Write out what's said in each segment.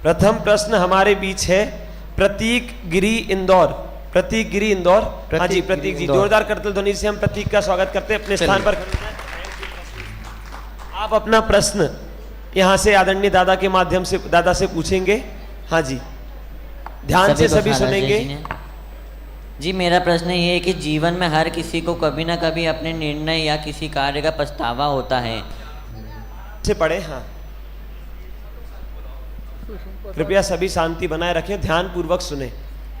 प्रथम प्रश्न हमारे बीच है प्रतीक गिरी इंदौर। प्रतीक गिरी इंदौर, हाँ जी प्रतीक जी, जोरदार करतल ध्वनि से हम प्रतीक का स्वागत करते हैं। अपने स्थान पर आप अपना प्रश्न यहाँ से आदरणीय दादा के माध्यम से दादा से पूछेंगे। हाँ जी, ध्यान से सभी सुनेंगे। जी, मेरा प्रश्न ये है कि जीवन में हर किसी को कभी ना कभी अपने निर्णय या किसी कार्य का पछतावा होता है। से पढ़े, हाँ कृपया सभी शांति बनाए रखें, ध्यान पूर्वक सुने।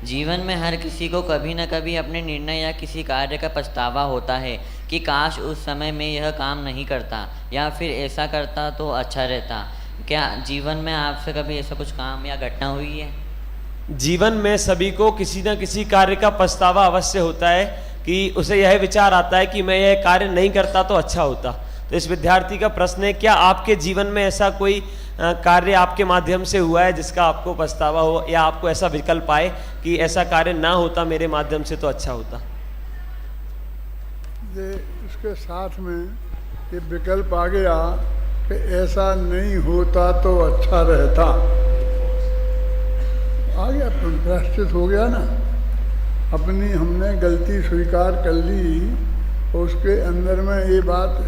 जीवन में हर किसी को कभी न कभी अपने निर्णय या किसी कार्य का पछतावा होता है कि काश उस समय में यह काम नहीं करता या फिर ऐसा करता तो अच्छा रहता। क्या जीवन में आपसे कभी ऐसा कुछ काम या घटना हुई है? जीवन में सभी को किसी न किसी कार्य का पछतावा अवश्य होता है कि उसे यह विचार आता है कि मैं यह कार्य नहीं करता तो अच्छा होता। तो इस विद्यार्थी का प्रश्न है, क्या आपके जीवन में ऐसा कोई कार्य आपके माध्यम से हुआ है जिसका आपको पछतावा हो, या आपको ऐसा विकल्प आए कि ऐसा कार्य ना होता मेरे माध्यम से तो अच्छा होता? ये इसके साथ में ये विकल्प आ गया कि ऐसा नहीं होता तो अच्छा रहता, आ गया, प्रायश्चित हो गया ना। अपनी हमने गलती स्वीकार कर ली और उसके अंदर में ये बात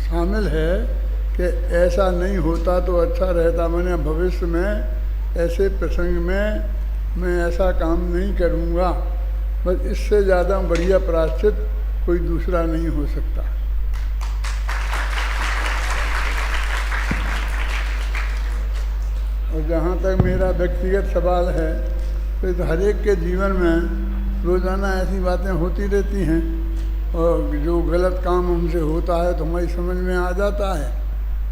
शामिल है कि ऐसा नहीं होता तो अच्छा रहता। मैंने भविष्य में ऐसे प्रसंग में मैं ऐसा काम नहीं करूँगा। बस इससे ज़्यादा बढ़िया प्रायश्चित कोई दूसरा नहीं हो सकता। और जहाँ तक मेरा व्यक्तिगत सवाल है, तो हर एक के जीवन में रोज़ाना ऐसी बातें होती रहती हैं और जो गलत काम हमसे होता है तो हमारी समझ में आ जाता है।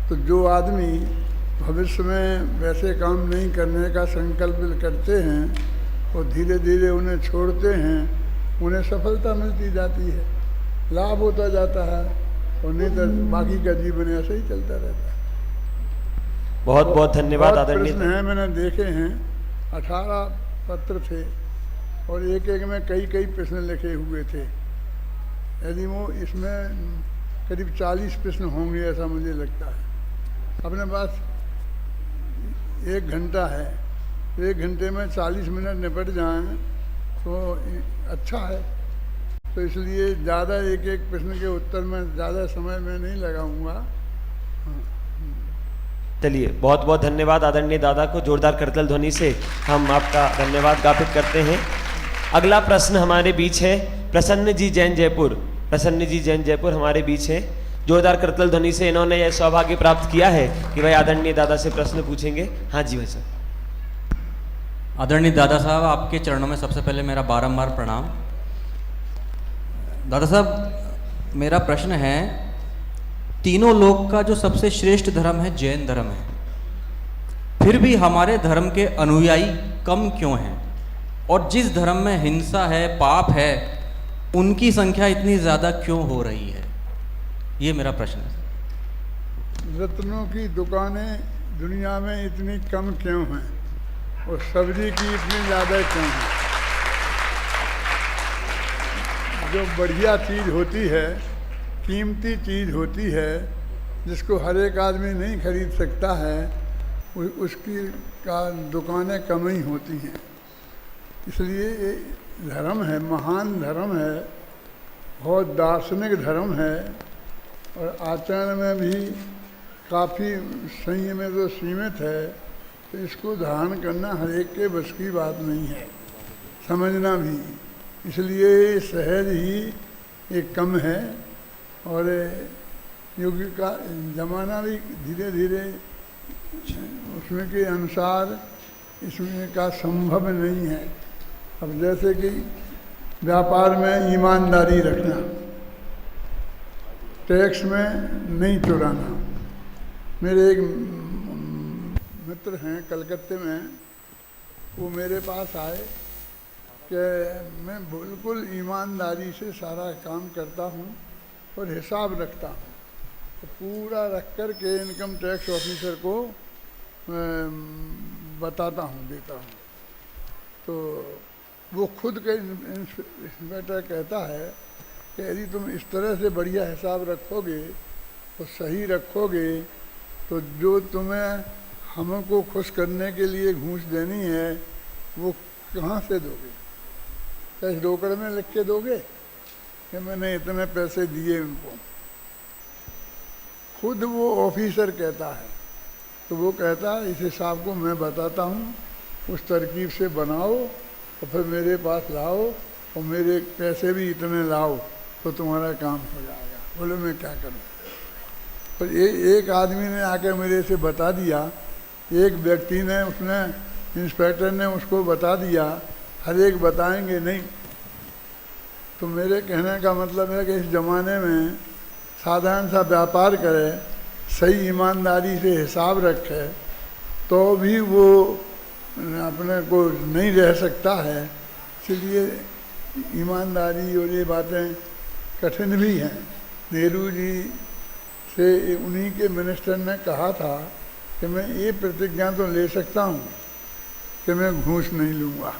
तो जो आदमी भविष्य में वैसे काम नहीं करने का संकल्प करते हैं और धीरे धीरे उन्हें छोड़ते हैं, उन्हें सफलता मिलती जाती है, लाभ होता जाता है, और नहीं तो बाकी का जीवन ऐसे ही चलता रहता है। बहुत बहुत धन्यवाद आदरणीय। प्रश्न है, मैंने देखे हैं, 18 पत्र थे और एक एक में कई कई प्रश्न लिखे हुए थे। यदि वो इसमें करीब 40 प्रश्न होंगे ऐसा मुझे लगता है। अपने पास 1 घंटा है, तो 1 घंटे में 40 मिनट निपट जाएं तो अच्छा है। तो इसलिए ज़्यादा एक एक प्रश्न के उत्तर में ज़्यादा समय में नहीं लगाऊंगा। चलिए, बहुत बहुत धन्यवाद आदरणीय दादा को, जोरदार करतल ध्वनि से हम आपका धन्यवाद ज्ञापित करते हैं। अगला प्रश्न हमारे बीच है प्रसन्न जी जैन जयपुर। प्रसन्न जी जैन जयपुर हमारे बीच है, जोरदार करतल ध्वनि से इन्होंने यह सौभाग्य प्राप्त किया है कि वह आदरणीय दादा से प्रश्न पूछेंगे। हाँ जी भाई साहब। आदरणीय दादा साहब, आपके चरणों में सबसे पहले मेरा बारंबार प्रणाम। दादा साहब, मेरा प्रश्न है, तीनों लोक का जो सबसे श्रेष्ठ धर्म है जैन धर्म है, फिर भी हमारे धर्म के अनुयायी कम क्यों हैं? और जिस धर्म में हिंसा है, पाप है, उनकी संख्या इतनी ज़्यादा क्यों हो रही है? ये मेरा प्रश्न है। रत्नों की दुकानें दुनिया में इतनी कम क्यों हैं और सब्जी की इतनी ज़्यादा क्यों है? जो बढ़िया चीज़ होती है, कीमती चीज़ होती है, जिसको हर एक आदमी नहीं खरीद सकता है, उसकी का दुकानें कम ही होती हैं। इसलिए ये धर्म है, महान धर्म है, बहुत दार्शनिक धर्म है और आचरण में भी काफ़ी संयम में तो सीमित है। तो इसको धारण करना हर एक के बस की बात नहीं है, समझना भी। इसलिए सहज ही ये कम है और युग का ज़माना भी धीरे धीरे उसमें के अनुसार इसमें का संभव नहीं है। अब जैसे कि व्यापार में ईमानदारी रखना, टैक्स में नहीं चुराना। मेरे एक मित्र हैं कलकत्ते में, वो मेरे पास आए कि मैं बिल्कुल ईमानदारी से सारा काम करता हूँ और हिसाब रखता हूँ, तो पूरा रख कर के इनकम टैक्स ऑफिसर को बताता हूँ, देता हूँ। तो वो खुद के इंस्पेक्टर कहता है कि यदि तुम इस तरह से बढ़िया हिसाब रखोगे और सही रखोगे तो जो तुम्हें हमको खुश करने के लिए घूस देनी है, वो कहाँ से दोगे? कैश रोकड़ में लिख के दोगे कि मैंने इतने पैसे दिए उनको? खुद वो ऑफिसर कहता है, तो वो कहता है इस हिसाब को मैं बताता हूँ, उस तरकीब से बनाओ और फिर मेरे पास लाओ और मेरे पैसे भी इतने लाओ तो तुम्हारा काम हो जाएगा। बोले मैं क्या करूँ? तो एक आदमी ने आकर मेरे से बता दिया, एक व्यक्ति ने, उसने, इंस्पेक्टर ने उसको बता दिया, हर एक बताएंगे नहीं। तो मेरे कहने का मतलब है कि इस ज़माने में साधारण सा व्यापार करे, सही ईमानदारी से हिसाब रखे, तो भी वो अपने को नहीं रह सकता है। इसलिए ईमानदारी और ये बातें कठिन भी हैं। नेहरू जी से उन्हीं के मिनिस्टर ने कहा था कि मैं ये प्रतिज्ञा तो ले सकता हूँ कि मैं घूस नहीं लूँगा,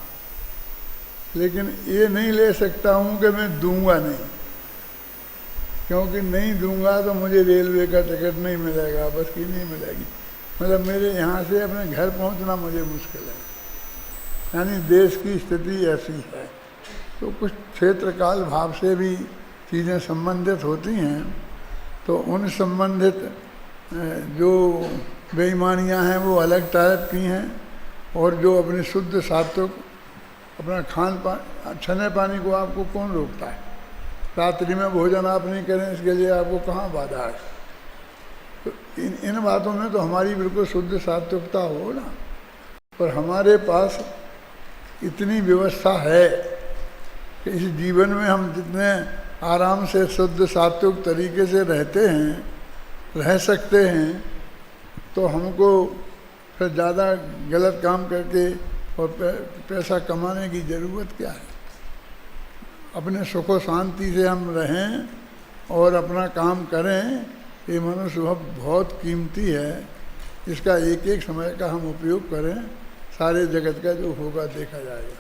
लेकिन ये नहीं ले सकता हूँ कि मैं दूंगा नहीं, क्योंकि नहीं दूंगा तो मुझे रेलवे का टिकट नहीं मिलेगा, बस की नहीं मिलेगी। मतलब मेरे यहाँ से अपने घर पहुँचना मुझे मुश्किल है। यानी देश की स्थिति ऐसी है। तो कुछ क्षेत्र काल भाव से भी चीज़ें संबंधित होती हैं, तो उन संबंधित जो बेईमानियाँ हैं वो अलग टाइप की हैं, और जो अपनी शुद्ध सात्विक अपना खान पान, छने पानी को आपको कौन रोकता है? रात्रि में भोजन आप नहीं करें, इसके लिए आपको कहाँ बाधा है? तो इन बातों में तो हमारी बिल्कुल शुद्ध सात्विकता हो ना। पर हमारे पास इतनी व्यवस्था है कि इस जीवन में हम जितने आराम से शुद्ध सात्विक तरीके से रहते हैं, रह सकते हैं, तो हमको फिर ज़्यादा गलत काम करके और पैसा कमाने की ज़रूरत क्या है? अपने सुख और शांति से हम रहें और अपना काम करें। ये मनुष्य बहुत कीमती है, इसका एक एक समय का हम उपयोग करें, सारे जगत का जो होगा देखा जाएगा।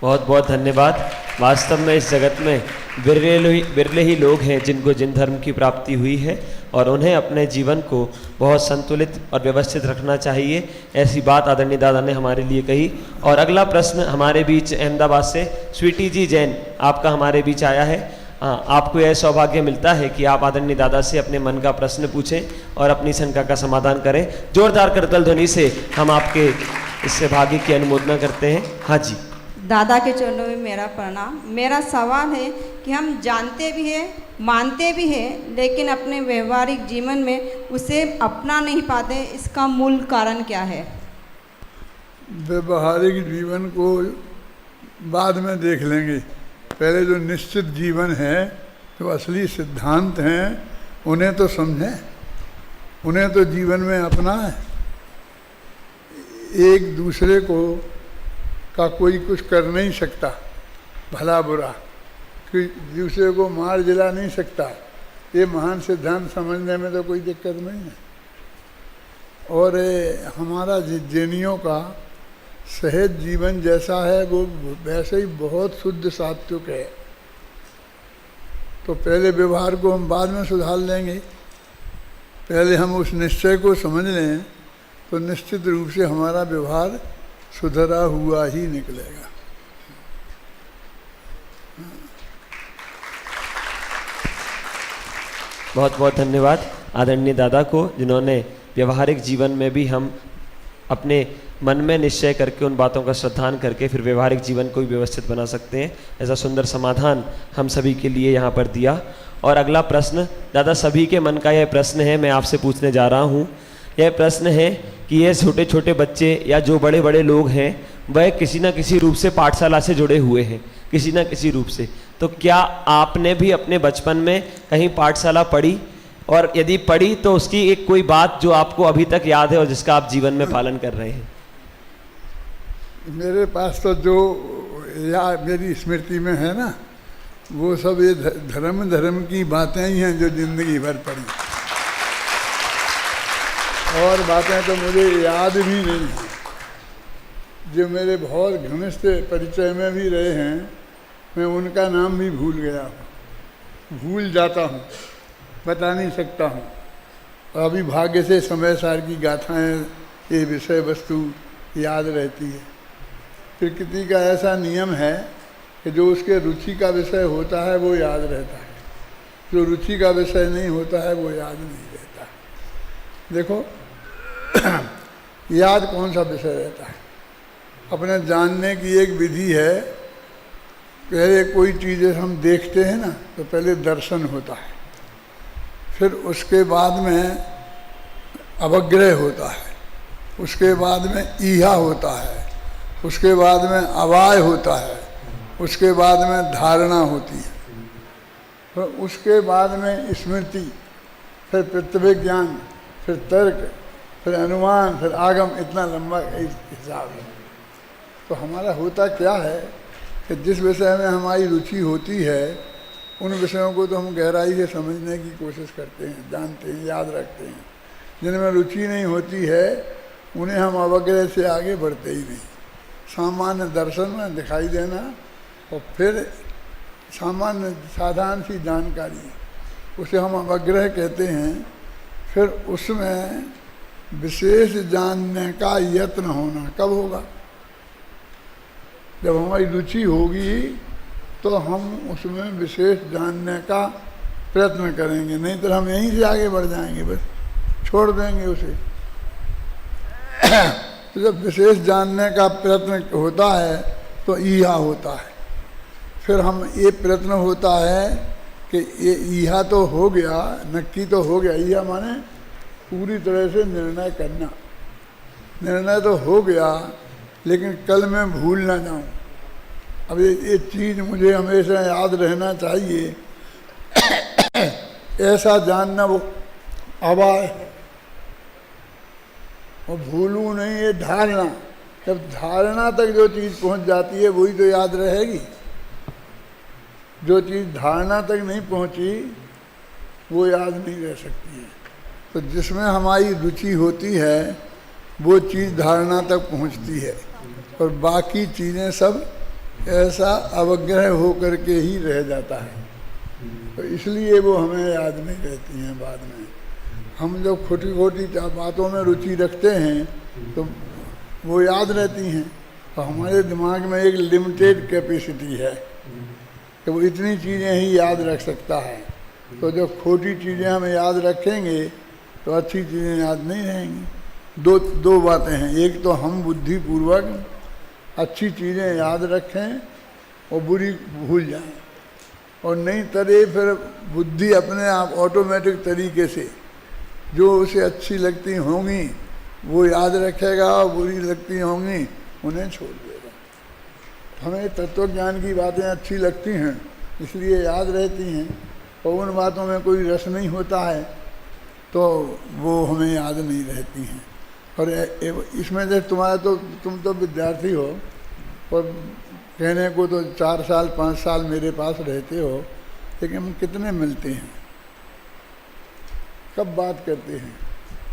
बहुत बहुत धन्यवाद। वास्तव में इस जगत में बिरले ही लोग हैं जिनको जिन धर्म की प्राप्ति हुई है, और उन्हें अपने जीवन को बहुत संतुलित और व्यवस्थित रखना चाहिए। ऐसी बात आदरणीय दादा ने हमारे लिए कही। और अगला प्रश्न हमारे बीच अहमदाबाद से स्वीटी जी जैन आपका हमारे बीच आया है। आपको यह सौभाग्य मिलता है कि आप आदरणीय दादा से अपने मन का प्रश्न पूछें और अपनी शंका का समाधान करें। जोरदार करतल ध्वनि से हम आपके इससे भाग्य की अनुमोदना करते हैं। हाँ जी। दादा के चरणों में मेरा प्रणाम। मेरा सवाल है कि हम जानते भी हैं, मानते भी हैं, लेकिन अपने व्यवहारिक जीवन में उसे अपना नहीं पाते, इसका मूल कारण क्या है? व्यवहारिक जीवन को बाद में देख लेंगे, पहले जो निश्चित जीवन है, जो असली सिद्धांत हैं, उन्हें तो समझें, उन्हें तो जीवन में अपना है। एक दूसरे को का कोई कुछ कर नहीं सकता, भला बुरा, कोई दूसरे को मार जिला नहीं सकता। ये महान सिद्धांत समझने में तो कोई दिक्कत नहीं है। और हमारा जैनियों का सहज जीवन जैसा है वो वैसे ही बहुत शुद्ध सात्विक है। तो पहले व्यवहार को हम बाद में सुधार लेंगे, पहले हम उस निश्चय को समझ लें तो निश्चित रूप से हमारा व्यवहार सुधरा हुआ ही निकलेगा। बहुत बहुत धन्यवाद आदरणीय दादा को, जिन्होंने व्यवहारिक जीवन में भी हम अपने मन में निश्चय करके उन बातों का श्रद्धान करके फिर व्यवहारिक जीवन को भी व्यवस्थित बना सकते हैं। ऐसा सुंदर समाधान हम सभी के लिए यहाँ पर दिया। और अगला प्रश्न दादा, सभी के मन का यह प्रश्न है, मैं आपसे पूछने जा रहा हूँ। यह प्रश्न है कि ये छोटे छोटे बच्चे या जो बड़े बड़े लोग हैं वह किसी न किसी रूप से पाठशाला से जुड़े हुए हैं, किसी न किसी रूप से। तो क्या आपने भी अपने बचपन में कहीं पाठशाला पढ़ी, और यदि पढ़ी तो उसकी एक कोई बात जो आपको अभी तक याद है और जिसका आप जीवन में पालन कर रहे हैं? मेरे पास तो जो या मेरी स्मृति में है ना, वो सब ये धर्म की बातें ही हैं जो जिंदगी भर पढ़ी, और बातें तो मुझे याद भी नहीं हैं। जो मेरे बहुत घनिष्ठ परिचय में भी रहे हैं, मैं उनका नाम भी भूल गया हूँ, भूल जाता हूँ, बता नहीं सकता हूँ। और अभी भाग्य से समय सार की गाथाएं, ये विषय वस्तु याद रहती है। प्रकृति का ऐसा नियम है कि जो उसके रुचि का विषय होता है वो याद रहता है, जो रुचि का विषय नहीं होता है वो याद नहीं रहता। देखो याद कौन सा विषय रहता है? अपने जानने की एक विधि है। पहले कोई चीज़ हम देखते हैं ना, तो पहले दर्शन होता है, फिर उसके बाद में अवग्रह होता है, उसके बाद में ईहा होता है, उसके बाद में अवाय होता है, उसके बाद में धारणा होती है, फिर उसके बाद में स्मृति, फिर प्रत्यभिज्ञान ज्ञान, फिर तर्क, फिर अनुमान, फिर आगम। इतना लंबा हिसाब है। तो हमारा होता क्या है कि जिस विषय में हमारी रुचि होती है उन विषयों को तो हम गहराई से समझने की कोशिश करते हैं, जानते हैं, याद रखते हैं। जिनमें रुचि नहीं होती है उन्हें हम अवग्रह से आगे बढ़ते ही नहीं। सामान्य दर्शन में दिखाई देना और फिर सामान्य साधारण सी जानकारी, उसे हम अवग्रह कहते हैं। फिर उसमें विशेष जानने का यत्न होना कब होगा? जब हमारी रुचि होगी तो हम उसमें विशेष जानने का प्रयत्न करेंगे, नहीं तो हम यहीं से आगे बढ़ जाएंगे, बस छोड़ देंगे उसे। तो जब विशेष जानने का प्रयत्न होता है तो ईहा होता है। फिर हम ये प्रयत्न होता है कि ये ईहा तो हो गया, नक्की तो हो गया। ईहा माने पूरी तरह से निर्णय करना। निर्णय तो हो गया, लेकिन कल मैं भूल ना जाऊं। अब ये चीज़ मुझे हमेशा याद रहना चाहिए, ऐसा जानना वो अवाय है। और भूलूं नहीं, ये धारणा। जब धारणा तक जो चीज़ पहुंच जाती है वही तो याद रहेगी। जो चीज़ धारणा तक नहीं पहुंची वो याद नहीं रह सकती है। तो जिसमें हमारी रुचि होती है वो चीज़ धारणा तक पहुंचती है, और बाकी चीज़ें सब ऐसा अवग्रह होकर के ही रह जाता है। तो इसलिए वो हमें याद नहीं रहती हैं बाद में। हम जब खोटी खोटी बातों में रुचि रखते हैं तो वो याद रहती हैं। तो हमारे दिमाग में एक लिमिटेड कैपेसिटी है कि वो इतनी चीज़ें ही याद रख सकता है। तो जब खोटी चीज़ें हम याद रखेंगे तो अच्छी चीज़ें याद नहीं रहेंगी। दो बातें हैं। एक तो हम बुद्धिपूर्वक अच्छी चीज़ें याद रखें और बुरी भूल जाएं, और नहीं तरे फिर बुद्धि अपने आप ऑटोमेटिक तरीके से जो उसे अच्छी लगती होंगी वो याद रखेगा, और बुरी लगती होंगी उन्हें छोड़ देगा। हमें तत्व ज्ञान की बातें अच्छी लगती हैं इसलिए याद रहती हैं, और उन बातों में कोई रस नहीं होता है तो वो हमें याद नहीं रहती हैं। और इसमें जब तुम तो विद्यार्थी हो और कहने को तो 4 साल 5 साल मेरे पास रहते हो, लेकिन हम कितने मिलते हैं, कब बात करते हैं?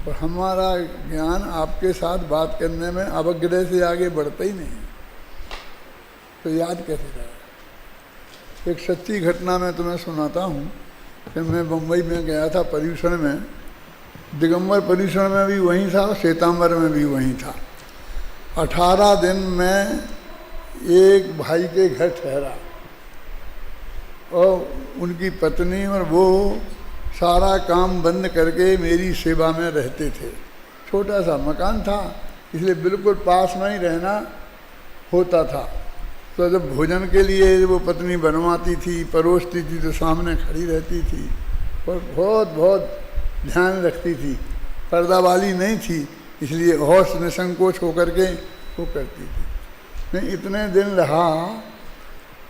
और हमारा ज्ञान आपके साथ बात करने में अवग्रह से आगे बढ़ता ही नहीं, तो याद कैसे रहा? एक सच्ची घटना मैं तुम्हें सुनाता हूँ कि मैं बम्बई में गया था पर्यूषण में। दिगंबर पर्यूषण में भी वहीं था और श्वेतांबर में भी वहीं था। 18 दिन में एक भाई के घर ठहरा, और उनकी पत्नी और वो सारा काम बंद करके मेरी सेवा में रहते थे। छोटा सा मकान था इसलिए बिल्कुल पास में ही रहना होता था। तो जब भोजन के लिए वो पत्नी बनवाती थी, परोसती थी, तो सामने खड़ी रहती थी और बहुत बहुत ध्यान रखती थी। पर्दा वाली नहीं थी इसलिए होश निसंकोच होकर के वो करती थी। मैं इतने दिन रहा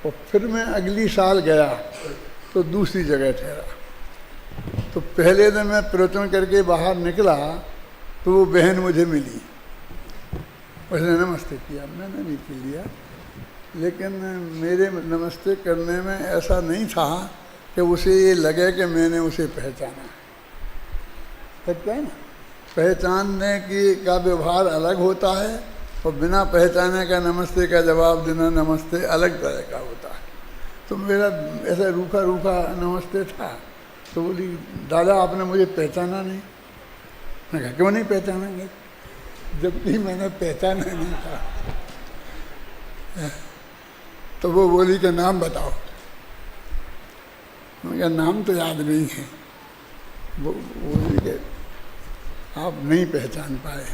और फिर मैं अगली साल गया तो दूसरी जगह ठहरा। तो पहले दिन मैं प्रवचन करके बाहर निकला तो वो बहन मुझे मिली, उसने नमस्ते किया, मैंने भी पी लिया। लेकिन मेरे नमस्ते करने में ऐसा नहीं था कि उसे ये लगे कि मैंने उसे पहचाना। सकता है ना, पहचानने का व्यवहार अलग होता है और बिना पहचाने का नमस्ते का जवाब देना नमस्ते अलग तरह का होता है। तो मेरा ऐसा रूखा रूखा नमस्ते था। तो बोली दादा आपने मुझे पहचाना नहीं। मैं कहा क्यों नहीं पहचानेंगे, जबकि मैंने पहचाना नहीं था। तो वो बोली कि नाम बताओ। मैं कहा नाम तो याद नहीं है। वो बोली कि आप नहीं पहचान पाए।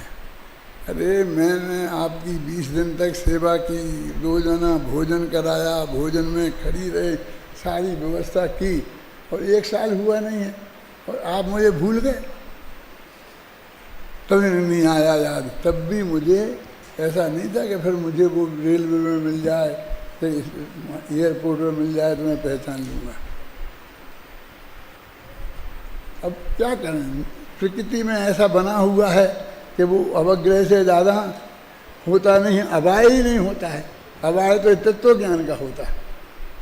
अरे मैंने आपकी 20 दिन तक सेवा की, रोजाना भोजन कराया, भोजन में खड़ी रहे, सारी व्यवस्था की, और 1 साल हुआ नहीं है और आप मुझे भूल गए। तभी नहीं आया याद। तब भी मुझे ऐसा नहीं था कि फिर मुझे वो रेलवे में मिल जाए, एयरपोर्ट में मिल जाए तो मैं पहचान लूँगा। अब क्या करें, प्रकृति में ऐसा बना हुआ है कि वो अवग्रह से ज़्यादा होता नहीं, अवाय ही नहीं होता है। अवाय तो तत्व ज्ञान का होता है।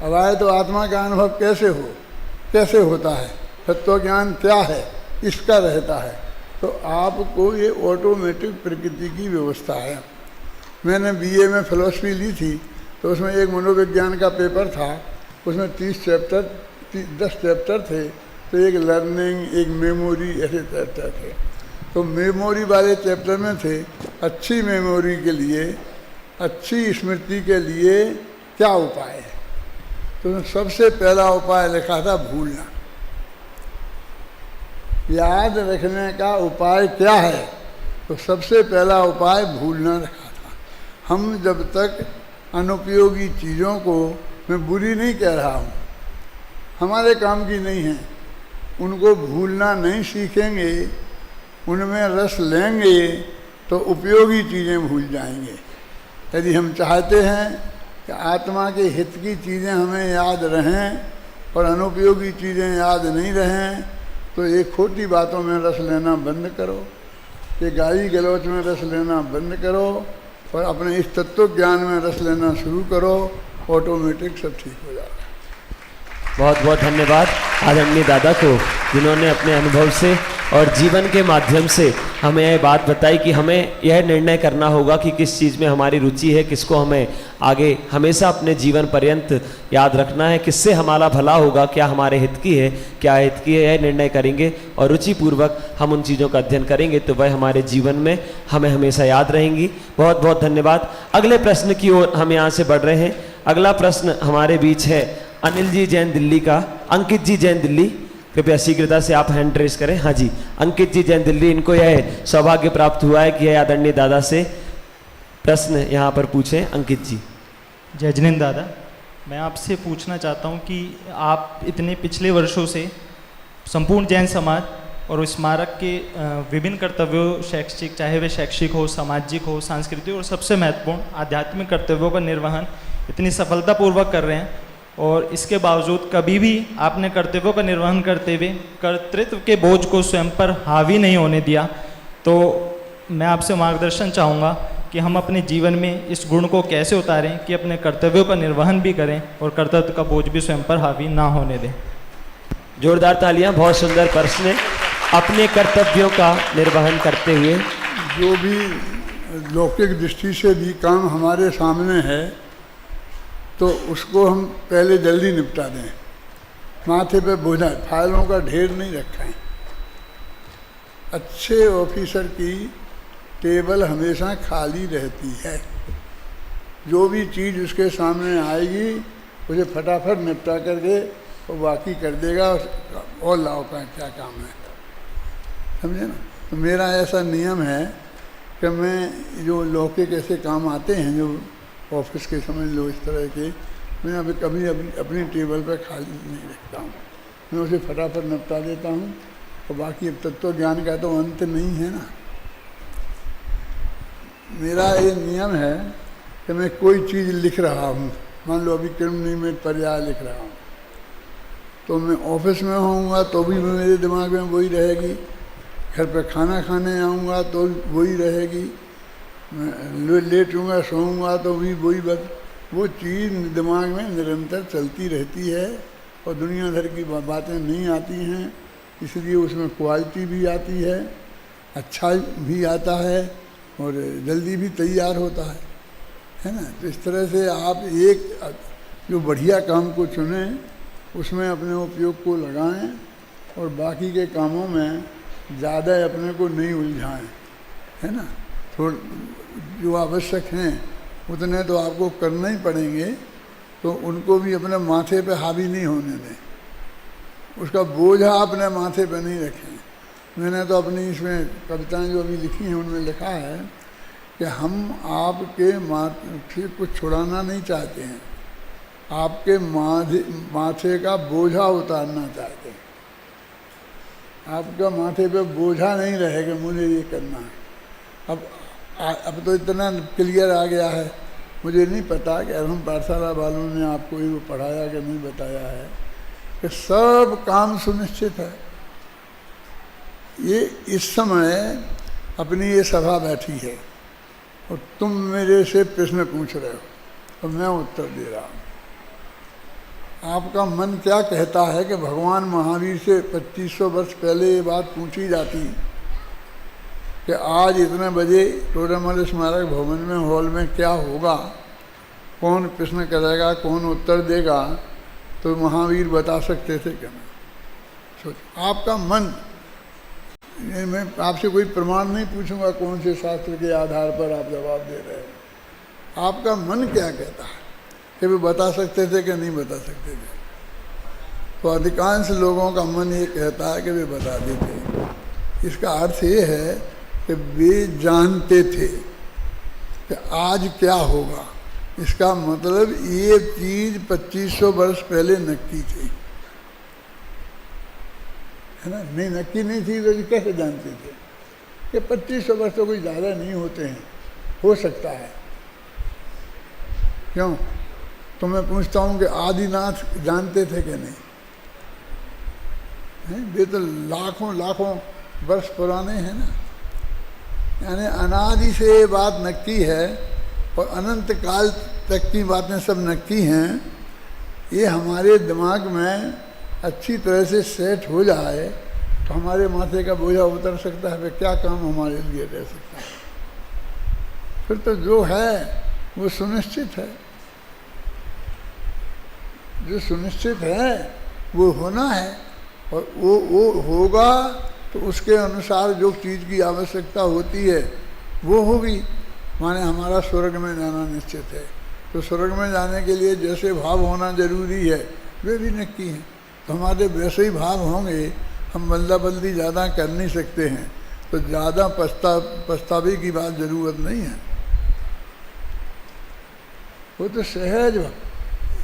अवाय तो आत्मा का अनुभव कैसे होता है, तत्व ज्ञान क्या है इसका रहता है। तो आपको ये ऑटोमेटिक प्रकृति की व्यवस्था है। मैंने बीए में फिलॉसफी ली थी, तो उसमें एक मनोविज्ञान का पेपर था, उसमें 10 चैप्टर थे, तो एक लर्निंग, एक मेमोरी, ऐसे चैप्टर थे। तो मेमोरी वाले चैप्टर में थे अच्छी मेमोरी के लिए, अच्छी स्मृति के लिए क्या उपाय है। तो सबसे पहला उपाय लिखा था भूलना। याद रखने का उपाय क्या है, तो सबसे पहला उपाय भूलना रखा था। हम जब तक अनुपयोगी चीज़ों को, मैं बुरी नहीं कह रहा हूँ, हमारे काम की नहीं है, उनको भूलना नहीं सीखेंगे, उनमें रस लेंगे, तो उपयोगी चीज़ें भूल जाएंगे। यदि हम चाहते हैं कि आत्मा के हित की चीज़ें हमें याद रहें और अनुपयोगी चीज़ें याद नहीं रहें, तो ये खोटी बातों में रस लेना बंद करो, ये गाली गलौच में रस लेना बंद करो और अपने इस तत्व ज्ञान में रस लेना शुरू करो। ऑटोमेटिक सब ठीक हो जाएगा। बहुत बहुत धन्यवाद आदरणीय दादा को, जिन्होंने अपने अनुभव से और जीवन के माध्यम से हमें यह बात बताई कि हमें यह निर्णय करना होगा कि किस चीज़ में हमारी रुचि है, किसको हमें आगे हमेशा अपने जीवन पर्यंत याद रखना है, किससे हमारा भला होगा, क्या हमारे हित की है, क्या हित की है, यह निर्णय करेंगे और रुचिपूर्वक हम उन चीज़ों का अध्ययन करेंगे तो वह हमारे जीवन में हमें हमेशा याद रहेंगी। बहुत बहुत धन्यवाद। अगले प्रश्न की ओर हम यहाँ से बढ़ रहे हैं। अगला प्रश्न हमारे बीच है अनिल जी जैन दिल्ली का। अंकित जी जैन दिल्ली, कृपया शीघ्रता से आप हैंड रेस करें। हाँ जी, अंकित जी जैन दिल्ली, इनको यह सौभाग्य प्राप्त हुआ है कि यह आदरणीय दादा से प्रश्न यहाँ पर पूछें। अंकित जी। जय जिनेंद्र दादा, मैं आपसे पूछना चाहता हूँ कि आप इतने पिछले वर्षों से संपूर्ण जैन समाज और स्मारक के विभिन्न कर्तव्यों, शैक्षिक, चाहे वे शैक्षिक हो, सामाजिक हो, सांस्कृतिक और सबसे महत्वपूर्ण आध्यात्मिक कर्तव्यों का निर्वहन इतनी सफलतापूर्वक कर रहे हैं, और इसके बावजूद कभी भी आपने कर्तव्यों का निर्वहन करते हुए कर्तृत्व के बोझ को स्वयं पर हावी नहीं होने दिया। तो मैं आपसे मार्गदर्शन चाहूँगा कि हम अपने जीवन में इस गुण को कैसे उतारें कि अपने कर्तव्यों का निर्वहन भी करें और कर्तव्य का बोझ भी स्वयं पर हावी ना होने दें। जोरदार तालियां। बहुत सुंदर प्रश्न है। अपने कर्तव्यों का निर्वहन करते हुए जो भी लौकिक दृष्टि से भी काम हमारे सामने है, तो उसको हम पहले जल्दी निपटा दें। माथे पे बोझा, फाइलों का ढेर नहीं रखें। अच्छे ऑफिसर की टेबल हमेशा खाली रहती है। जो भी चीज़ उसके सामने आएगी उसे फटाफट निपटा करके वो बाकी कर देगा, और लाओ का क्या काम है, समझे ना। तो मेरा ऐसा नियम है कि मैं जो लौकिक ऐसे काम आते हैं, जो ऑफिस के समझ लो इस तरह के, मैं अभी कभी अपनी टेबल पर खाली नहीं रखता हूँ। मैं उसे फटाफट निपटा देता हूँ। और बाकी अब तत्व ज्ञान का तो अंत नहीं है ना। मेरा ये नियम है कि मैं कोई चीज़ लिख रहा हूँ, मान लो अभी क्रम नियमित पर्याय लिख रहा हूँ, तो मैं ऑफिस में होऊंगा तो भी मेरे दिमाग में वही रहेगी, घर पे खाना खाने आऊँगा तो वही रहेगी, मैं लेटूँगा सोऊंगा तो भी वही वो चीज़ दिमाग में निरंतर चलती रहती है और दुनिया भर की बातें नहीं आती हैं, इसलिए उसमें क्वालिटी भी आती है, अच्छा भी आता है और जल्दी भी तैयार होता है ना। तो इस तरह से आप एक जो बढ़िया काम को चुनें, उसमें अपने उपयोग को लगाएं और बाकी के कामों में ज़्यादा अपने को नहीं उलझाएं, है ना। थोड़ा जो आवश्यक हैं उतने तो आपको करना ही पड़ेंगे, तो उनको भी अपने माथे पे हावी नहीं होने दें, उसका बोझा अपने माथे पे नहीं रखें। मैंने तो अपनी इसमें कविताएं जो अभी लिखी हैं उनमें लिखा है कि हम आपके माथे को छुड़ाना नहीं चाहते हैं, आपके माथे का बोझा उतारना चाहते हैं। आपका माथे पे बोझा नहीं रहेगा मुझे ये करना है। अब तो इतना क्लियर आ गया है, मुझे नहीं पता कि हम पाठशाला वालों ने आपको ये पढ़ाया कि नहीं बताया है कि सब काम सुनिश्चित है। ये इस समय अपनी ये सभा बैठी है और तुम मेरे से प्रश्न पूछ रहे हो और मैं उत्तर दे रहा हूँ। आपका मन क्या कहता है कि भगवान महावीर से 2500 वर्ष पहले ये बात पूछी जाती कि आज इतने बजे टोडरमल स्मारक भवन में हॉल में क्या होगा, कौन प्रश्न करेगा, कौन उत्तर देगा, तो महावीर बता सकते थे क्या? सोच आपका मन, मैं आपसे कोई प्रमाण नहीं पूछूंगा कौन से शास्त्र के आधार पर आप जवाब दे रहे हो। आपका मन क्या कहता है कि वे बता सकते थे कि नहीं बता सकते थे? तो अधिकांश लोगों का मन ये कहता है कि वे बता देते। इसका अर्थ ये है कि वे जानते थे कि आज क्या होगा। इसका मतलब ये चीज़ 2500 वर्ष पहले नक्की थी, है ना। नहीं नक्की नहीं थी तो कैसे जानते थे कि 2500 वर्ष तो कोई ज़्यादा नहीं होते हैं, हो सकता है। क्यों? तो मैं पूछता हूँ कि आदिनाथ जानते थे कि नहीं? वे तो लाखों लाखों वर्ष पुराने हैं ना। यानी अनादि से ये बात नक्की है और अनंत काल तक की बातें सब नक्की हैं। ये हमारे दिमाग में अच्छी तरह से सेट हो जाए तो हमारे माथे का बोझा उतर सकता है। फिर क्या काम हमारे लिए रह सकता है? फिर तो जो है वो सुनिश्चित है, जो सुनिश्चित है वो होना है और वो होगा तो उसके अनुसार जो चीज़ की आवश्यकता होती है वो होगी। माने हमारा स्वर्ग में जाना निश्चित है, तो स्वर्ग में जाने के लिए जैसे भाव होना जरूरी है वे भी नक्की हैं। तो हमारे वैसे ही भाव होंगे, हम बल्ला बल्दी ज़्यादा कर नहीं सकते हैं, तो ज़्यादा पछतावे की बात ज़रूरत नहीं है। वो तो सहज,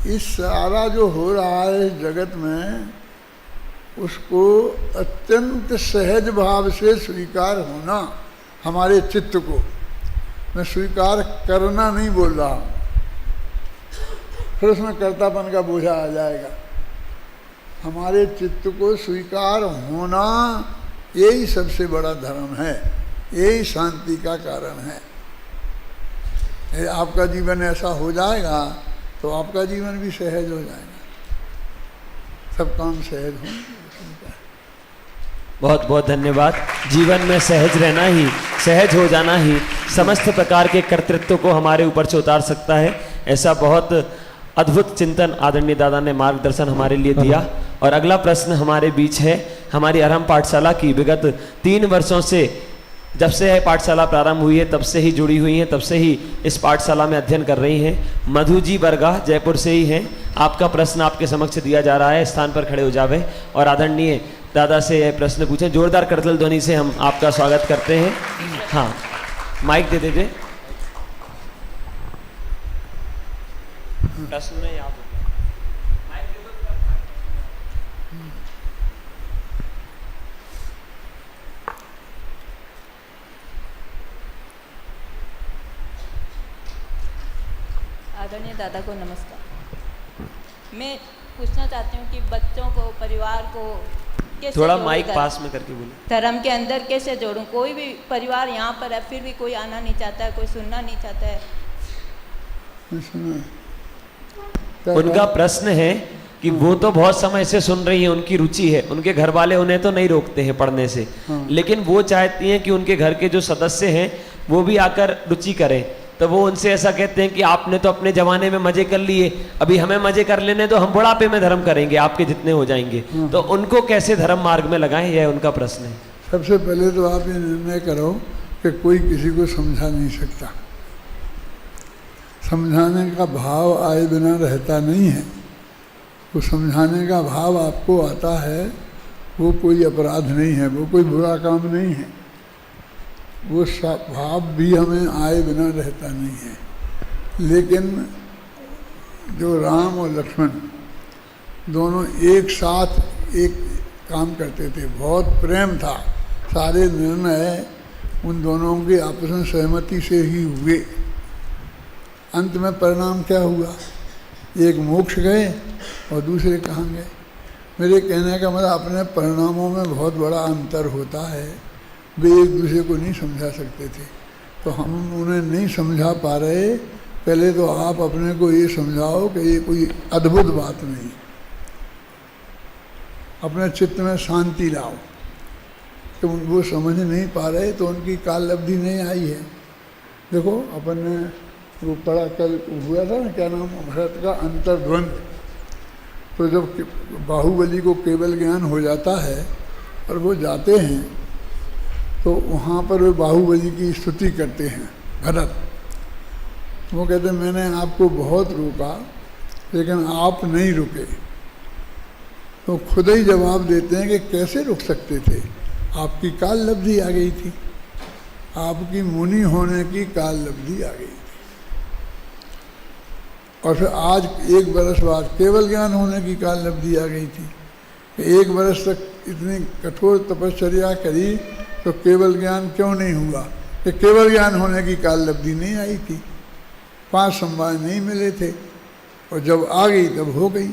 इस सारा जो हो रहा है इस जगत में उसको अत्यंत सहज भाव से स्वीकार होना, हमारे चित्त को, मैं स्वीकार करना नहीं बोल रहा हूँ, फिर उसमें कर्तापन का बोझा आ जाएगा। हमारे चित्त को स्वीकार होना यही सबसे बड़ा धर्म है, यही शांति का कारण है। आपका जीवन ऐसा हो जाएगा तो आपका जीवन भी सहज हो जाएगा, सब काम सहज होंगे। बहुत बहुत धन्यवाद। जीवन में सहज रहना ही, सहज हो जाना ही समस्त प्रकार के कर्तृत्व को हमारे ऊपर से उतार सकता है। ऐसा बहुत अद्भुत चिंतन आदरणीय दादा ने मार्गदर्शन हमारे लिए दिया। और अगला प्रश्न हमारे बीच है हमारी आरंभ पाठशाला की विगत 3 वर्षों से, जब से पाठशाला प्रारंभ हुई है तब से ही जुड़ी हुई हैं, तब से ही इस पाठशाला में अध्ययन कर रही हैं। मधु जी बरगा जयपुर से ही हैं। आपका प्रश्न आपके समक्ष दिया जा रहा है, स्थान पर खड़े हो जावे और आदरणीय दादा से यह प्रश्न पूछें। जोरदार करतल ध्वनि से हम आपका स्वागत करते हैं। हाँ, माइक दे दीजिए। प्रश्न में आप आदरणीय दादा को नमस्कार। मैं पूछना चाहती हूँ कि बच्चों को, परिवार को कैसे थोड़ा जोड़ूं माइक पास में करके बोलिए। धर्म के अंदर कैसे जोड़ूं? कोई भी परिवार यहाँ पर है फिर भी कोई आना नहीं चाहता है, कोई सुनना नहीं चाहता है। उनका प्रश्न है कि वो तो बहुत समय से सुन रही हैं, उनकी रुचि है, उनके घर वाले उन्हें तो नहीं रोकते हैं पढ़ने से, लेकिन वो चाहती हैं कि उनके घर के जो सदस्य हैं वो भी आकर रुचि करें। तो वो उनसे ऐसा कहते हैं कि आपने तो अपने जमाने में मजे कर लिए, अभी हमें मजे कर लेने तो हम बुढ़ापे में धर्म करेंगे, आपके जितने हो जाएंगे। तो उनको कैसे धर्म मार्ग में लगाएं, यह उनका प्रश्न है। सबसे पहले तो आप ये निर्णय करो कि कोई किसी को समझा नहीं सकता। समझाने का भाव आए बिना रहता नहीं है। वो समझाने का भाव आपको आता है, वो कोई अपराध नहीं है, वो कोई बुरा काम नहीं है। वो भाव भी हमें आए बिना रहता नहीं है। लेकिन जो राम और लक्ष्मण दोनों एक साथ एक काम करते थे, बहुत प्रेम था, सारे निर्णय उन दोनों के आपस में सहमति से ही हुए। अंत में परिणाम क्या हुआ? एक मोक्ष गए और दूसरे कहाँ गए। मेरे कहने का मतलब अपने परिणामों में बहुत बड़ा अंतर होता है। वे एक दूसरे को नहीं समझा सकते थे, तो हम उन्हें नहीं समझा पा रहे। पहले तो आप अपने को ये समझाओ कि ये कोई अद्भुत बात नहीं। अपने चित्त में शांति लाओ कि वो समझ नहीं पा रहे तो उनकी काल अवधि नहीं आई है। देखो अपन ने वो पढ़ा कल हुआ था ना, क्या नाम, भरत का अंतर्द्वंद। तो जब बाहुबली को केवल ज्ञान हो जाता है और वो जाते हैं तो वहाँ पर वे बाहुबली की स्तुति करते हैं भरत। वो कहते हैं मैंने आपको बहुत रोका लेकिन आप नहीं रुके। तो खुद ही जवाब देते हैं कि कैसे रुक सकते थे, आपकी काल लब्धि आ गई थी, आपकी मुनि होने की काल लब्धि आ गई थी। और फिर आज 1 बरस बाद केवल ज्ञान होने की काल लब्धि आ गई थी। 1 बरस तक इतनी कठोर तपश्चर्या करी तो केवल ज्ञान क्यों नहीं हुआ? कि केवल ज्ञान होने की काल लब्धि नहीं आई थी, 5 संवाद नहीं मिले थे, और जब आ गई तब हो गई।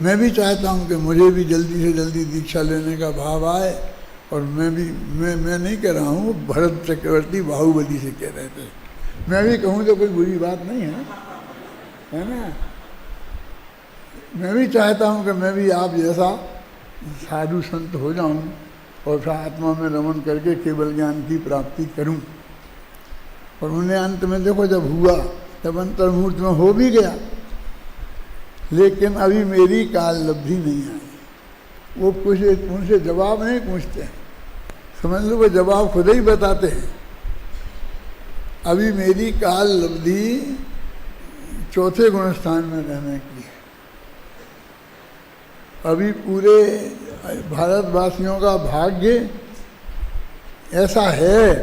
मैं भी चाहता हूँ कि मुझे भी जल्दी से जल्दी दीक्षा लेने का भाव आए। और मैं नहीं कह रहा हूँ, भरत चक्रवर्ती बाहुबली से कह रहे थे। मैं भी कहूँ तो कोई बुरी बात नहीं है ना। मैं भी चाहता हूँ कि मैं भी आप जैसा साधु संत हो जाऊँ और फिर आत्मा में रमन करके केवल ज्ञान की प्राप्ति करूं। और उन्हें अंत में देखो जब हुआ, तब अंतर्मूर्त में हो भी गया, लेकिन अभी मेरी काल लब्धि नहीं आई। वो कुछ उनसे जवाब नहीं पूछते हैं, समझ लो वो जवाब खुद ही बताते हैं। अभी मेरी काल लब्धि चौथे गुण स्थान में रहने की है। अभी पूरे भारतवासियों का भाग्य ऐसा है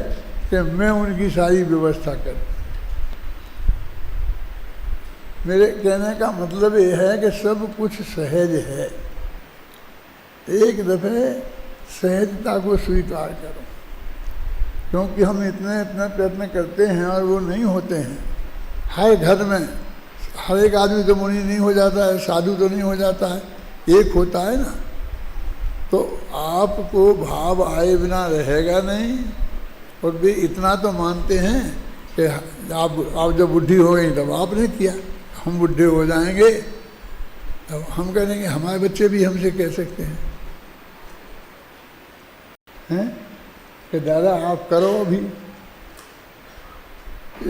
कि मैं उनकी सारी व्यवस्था करूं। मेरे कहने का मतलब ये है कि सब कुछ सहज है। एक दफे सहजता को स्वीकार करो, क्योंकि हम इतने प्रयत्न करते हैं और वो नहीं होते हैं। हर घर में हर एक आदमी तो मुनि नहीं हो जाता है, साधु तो नहीं हो जाता है, एक होता है ना। तो आपको भाव आए बिना रहेगा नहीं। और वे इतना तो मानते हैं कि आप जब बुढ़ी हो गई तब आपने किया, हम बुढ़े हो जाएंगे तब हम कहेंगे। हमारे बच्चे भी हमसे कह सकते हैं कि दादा आप करो। अभी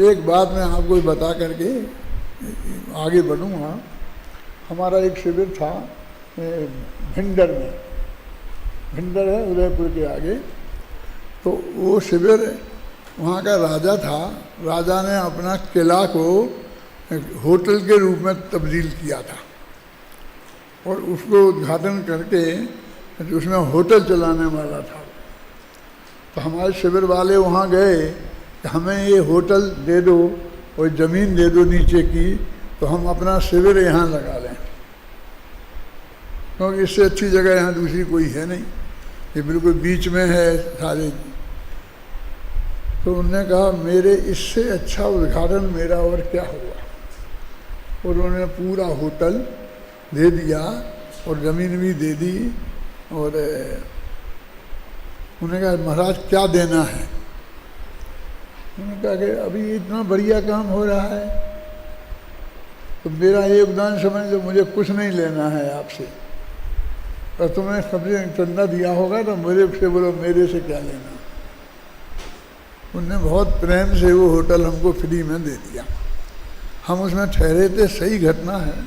एक बात मैं आपको बता करके आगे बढ़ूँगा। हमारा एक शिविर था भिंडर में, भिंडर है उदयपुर के आगे। तो वो शिविर, वहाँ का राजा था, राजा ने अपना किला को होटल के रूप में तब्दील किया था और उसको उद्घाटन करके उसमें होटल चलाने वाला था। तो हमारे शिविर वाले वहाँ गए कि हमें ये होटल दे दो और ज़मीन दे दो नीचे की, तो हम अपना शिविर यहाँ लगा लें, क्योंकि इससे अच्छी जगह यहाँ दूसरी कोई है नहीं, ये बिल्कुल बीच में है सारे। तो उन्होंने कहा मेरे इससे अच्छा उद्घाटन मेरा और क्या हुआ। और उन्होंने पूरा होटल दे दिया और ज़मीन भी दे दी। और उन्होंने कहा महाराज क्या देना है। उन्होंने कहा कि अभी इतना बढ़िया काम हो रहा है तो मेरा योगदान समझ लो, मुझे कुछ नहीं लेना है आपसे। और तुमने सबसे चंदा दिया होगा तो मेरे से बोलो मेरे से क्या लेना। उनने बहुत प्रेम से वो होटल हमको फ्री में दे दिया। हम उसमें ठहरे थे, सही घटना है।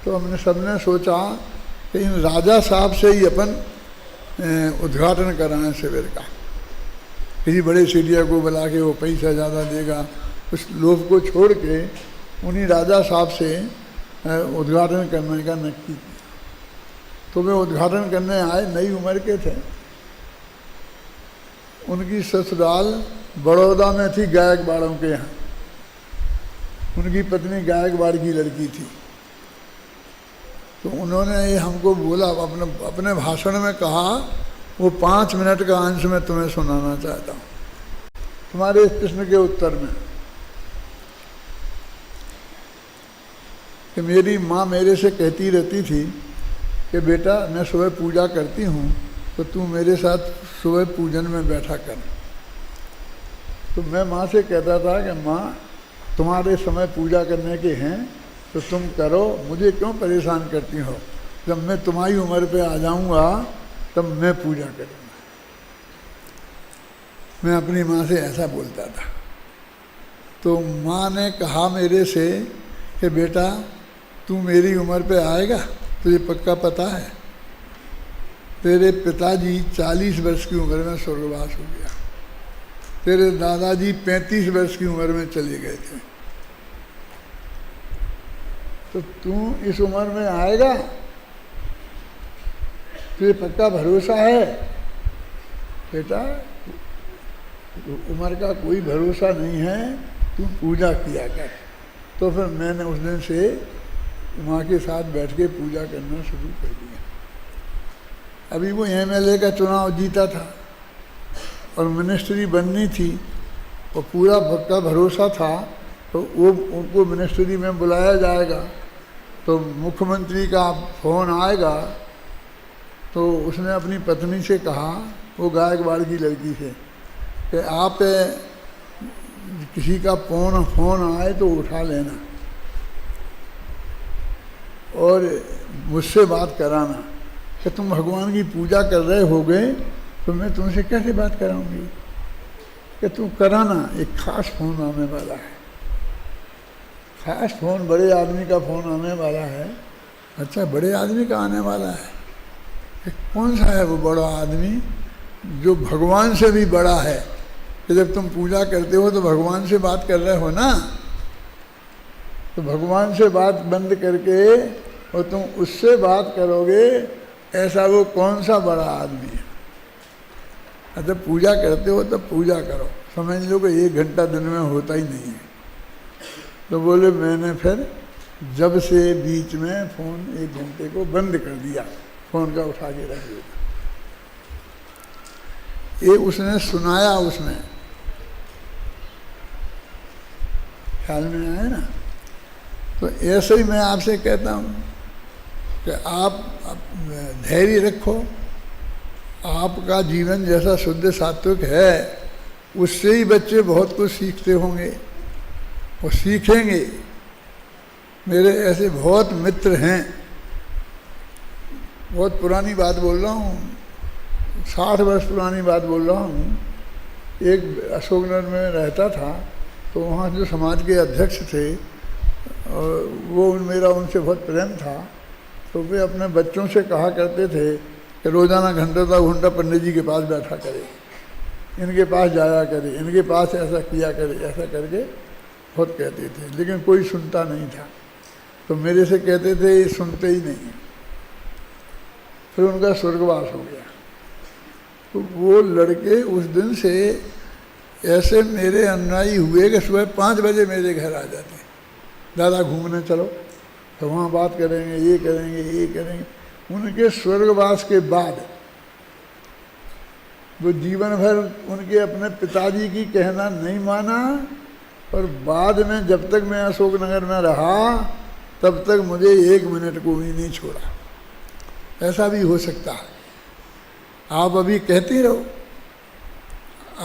तो हमने सबने सोचा कि इन राजा साहब से ही अपन उद्घाटन कराएं शिविर का, किसी बड़े सीढ़िया को बुला के वो पैसा ज़्यादा देगा, उस लोभ को छोड़ के उन्हीं राजा साहब से उद्घाटन करने का नक्की किया। तो वे उद्घाटन करने आए, नई उम्र के थे। उनकी ससुराल बड़ौदा में थी, गायकवाड़ों के यहाँ। उनकी पत्नी गायकवाड़ की लड़की थी। तो उन्होंने ये हमको बोला, अपने भाषण में कहा, वो 5 मिनट का अंश मैं तुम्हें सुनाना चाहता हूँ तुम्हारे इस प्रश्न के उत्तर में, कि मेरी माँ मेरे से कहती रहती थी कि बेटा मैं सुबह पूजा करती हूँ तो तू मेरे साथ सुबह पूजन में बैठा कर। तो मैं माँ से कहता था कि माँ तुम्हारे समय पूजा करने के हैं तो तुम करो, मुझे क्यों परेशान करती हो, जब मैं तुम्हारी उम्र पे आ जाऊँगा तब मैं पूजा करूँगा। मैं अपनी माँ से ऐसा बोलता था। तो माँ ने कहा मेरे से कि बेटा तू मेरी उम्र पे आएगा, तुझे पक्का पता है तेरे पिताजी 40 वर्ष की उम्र में स्वर्गवास हो गया, तेरे दादाजी 35 वर्ष की उम्र में चले गए थे, तो तू इस उम्र में आएगा, तुझे पक्का भरोसा है? बेटा उम्र का कोई भरोसा नहीं है, तू पूजा किया कर। तो फिर मैंने उस दिन से माँ के साथ बैठ के पूजा करना शुरू कर दिया। अभी वो MLA का चुनाव जीता था और मिनिस्ट्री बननी थी और पूरा पक्का भरोसा था तो वो उनको मिनिस्ट्री में बुलाया जाएगा, तो मुख्यमंत्री का फ़ोन आएगा। तो उसने अपनी पत्नी से कहा, वो गायकवाड़ की लड़की से, कि आप किसी का फ़ोन आए तो उठा लेना और मुझसे बात कराना कि तुम भगवान की पूजा कर रहे होगे तो मैं तुमसे कैसे बात कराऊंगी, कि तुम कराना, एक खास फ़ोन आने वाला है, खास फ़ोन, बड़े आदमी का फ़ोन आने वाला है। अच्छा बड़े आदमी का आने वाला है? कि कौन सा है वो बड़ा आदमी जो भगवान से भी बड़ा है, कि जब तुम पूजा करते हो तो भगवान से बात कर रहे हो ना, तो भगवान से बात बंद करके और तुम उससे बात करोगे, ऐसा वो कौन सा बड़ा आदमी है। जब पूजा करते हो तब पूजा करो, समझ लो कि 1 घंटा दिन में होता ही नहीं है। तो बोले मैंने फिर जब से बीच में फ़ोन 1 घंटे को बंद कर दिया, फ़ोन का उठा के रख दिया। ये उसने सुनाया, उसमें ख्याल में आया ना। तो ऐसे ही मैं आपसे कहता हूँ कि आप धैर्य रखो, आपका जीवन जैसा शुद्ध सात्विक है उससे ही बच्चे बहुत कुछ सीखते होंगे और सीखेंगे। मेरे ऐसे बहुत मित्र हैं, बहुत पुरानी बात बोल रहा हूँ, 60 वर्ष पुरानी बात बोल रहा हूँ। एक अशोकनगर में रहता था, तो वहाँ जो समाज के अध्यक्ष थे और वो मेरा उनसे बहुत प्रेम था। तो वे अपने बच्चों से कहा करते थे कि रोज़ाना घंटा पंडित जी के पास बैठा करे, इनके पास जाया करे, इनके पास ऐसा किया करे, ऐसा करके बहुत कहते थे, लेकिन कोई सुनता नहीं था। तो मेरे से कहते थे ये सुनते ही नहीं। फिर उनका स्वर्गवास हो गया। तो वो लड़के उस दिन से ऐसे मेरे अनुयायी हुए कि सुबह 5 बजे मेरे घर आ जाते, दादा घूमने चलो, तो वहाँ बात करेंगे, ये करेंगे, ये करेंगे। उनके स्वर्गवास के बाद वो जीवन भर उनके अपने पिताजी की कहना नहीं माना, और बाद में जब तक मैं अशोकनगर में रहा तब तक मुझे 1 मिनट को भी नहीं छोड़ा। ऐसा भी हो सकता है। आप अभी कहते रहो,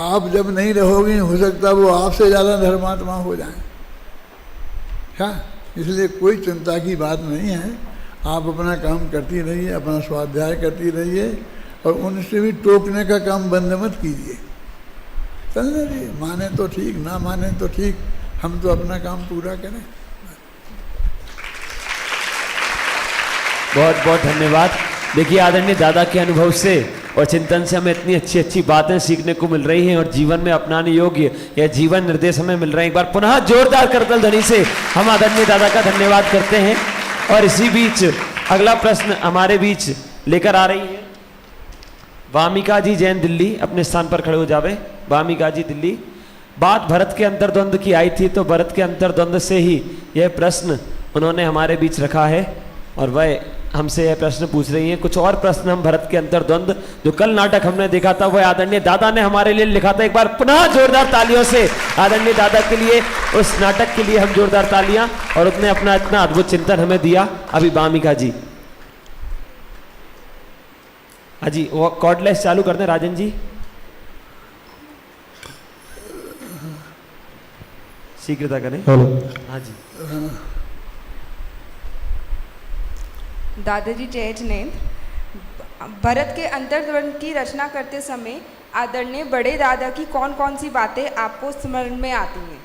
आप जब नहीं रहोगे हो सकता वो आपसे ज़्यादा धर्मात्मा हो जाए। क्या? इसलिए कोई चिंता की बात नहीं है। आप अपना काम करती रहिए, अपना स्वाध्याय करती रहिए, और उनसे भी टोकने का काम बंद मत कीजिए। चलने दीजिए, माने तो ठीक, ना माने तो ठीक, हम तो अपना काम पूरा करें। बहुत बहुत धन्यवाद। देखिए आदरणीय दादा के अनुभव से और चिंतन से हमें इतनी अच्छी अच्छी बातें सीखने को मिल रही हैं और जीवन में अपनाने योग्य यह जीवन निर्देश हमें मिल रहे हैं। एक बार पुनः जोरदार करतल ध्वनि से हम आदरणीय दादा का धन्यवाद करते हैं। और इसी बीच अगला प्रश्न हमारे बीच लेकर आ रही है वामिका जी जैन दिल्ली। अपने स्थान पर खड़े हो जावे वामिका जी दिल्ली। बात भरत के अंतर्द्वंद की आई थी, तो भरत के अंतर्द्वंद से ही यह प्रश्न उन्होंने हमारे बीच रखा है और वह हमसे यह प्रश्न पूछ रही हैं। कुछ और प्रश्न हम भरत के अंतर्द्वंद जो कल नाटक हमने देखा था वह आदरणीय दादा ने हमारे लिए लिखा था। एक बार पुनः जोरदार तालियों से आदरणीय दादा के लिए, उस नाटक के लिए हम जोरदार तालियां। और उसने अपना इतना अद्भुत चिंतन हमें दिया। अभी वामिका जी, हाँ जी, वो कॉर्डलेस चालू कर दें राजन जी। शीघ्रता करें। हाँ जी। दादाजी जैज ने भरत के अंतर्द्वंद की रचना करते समय आदरणीय बड़े दादा की कौन कौन सी बातें आपको स्मरण में आती हैं?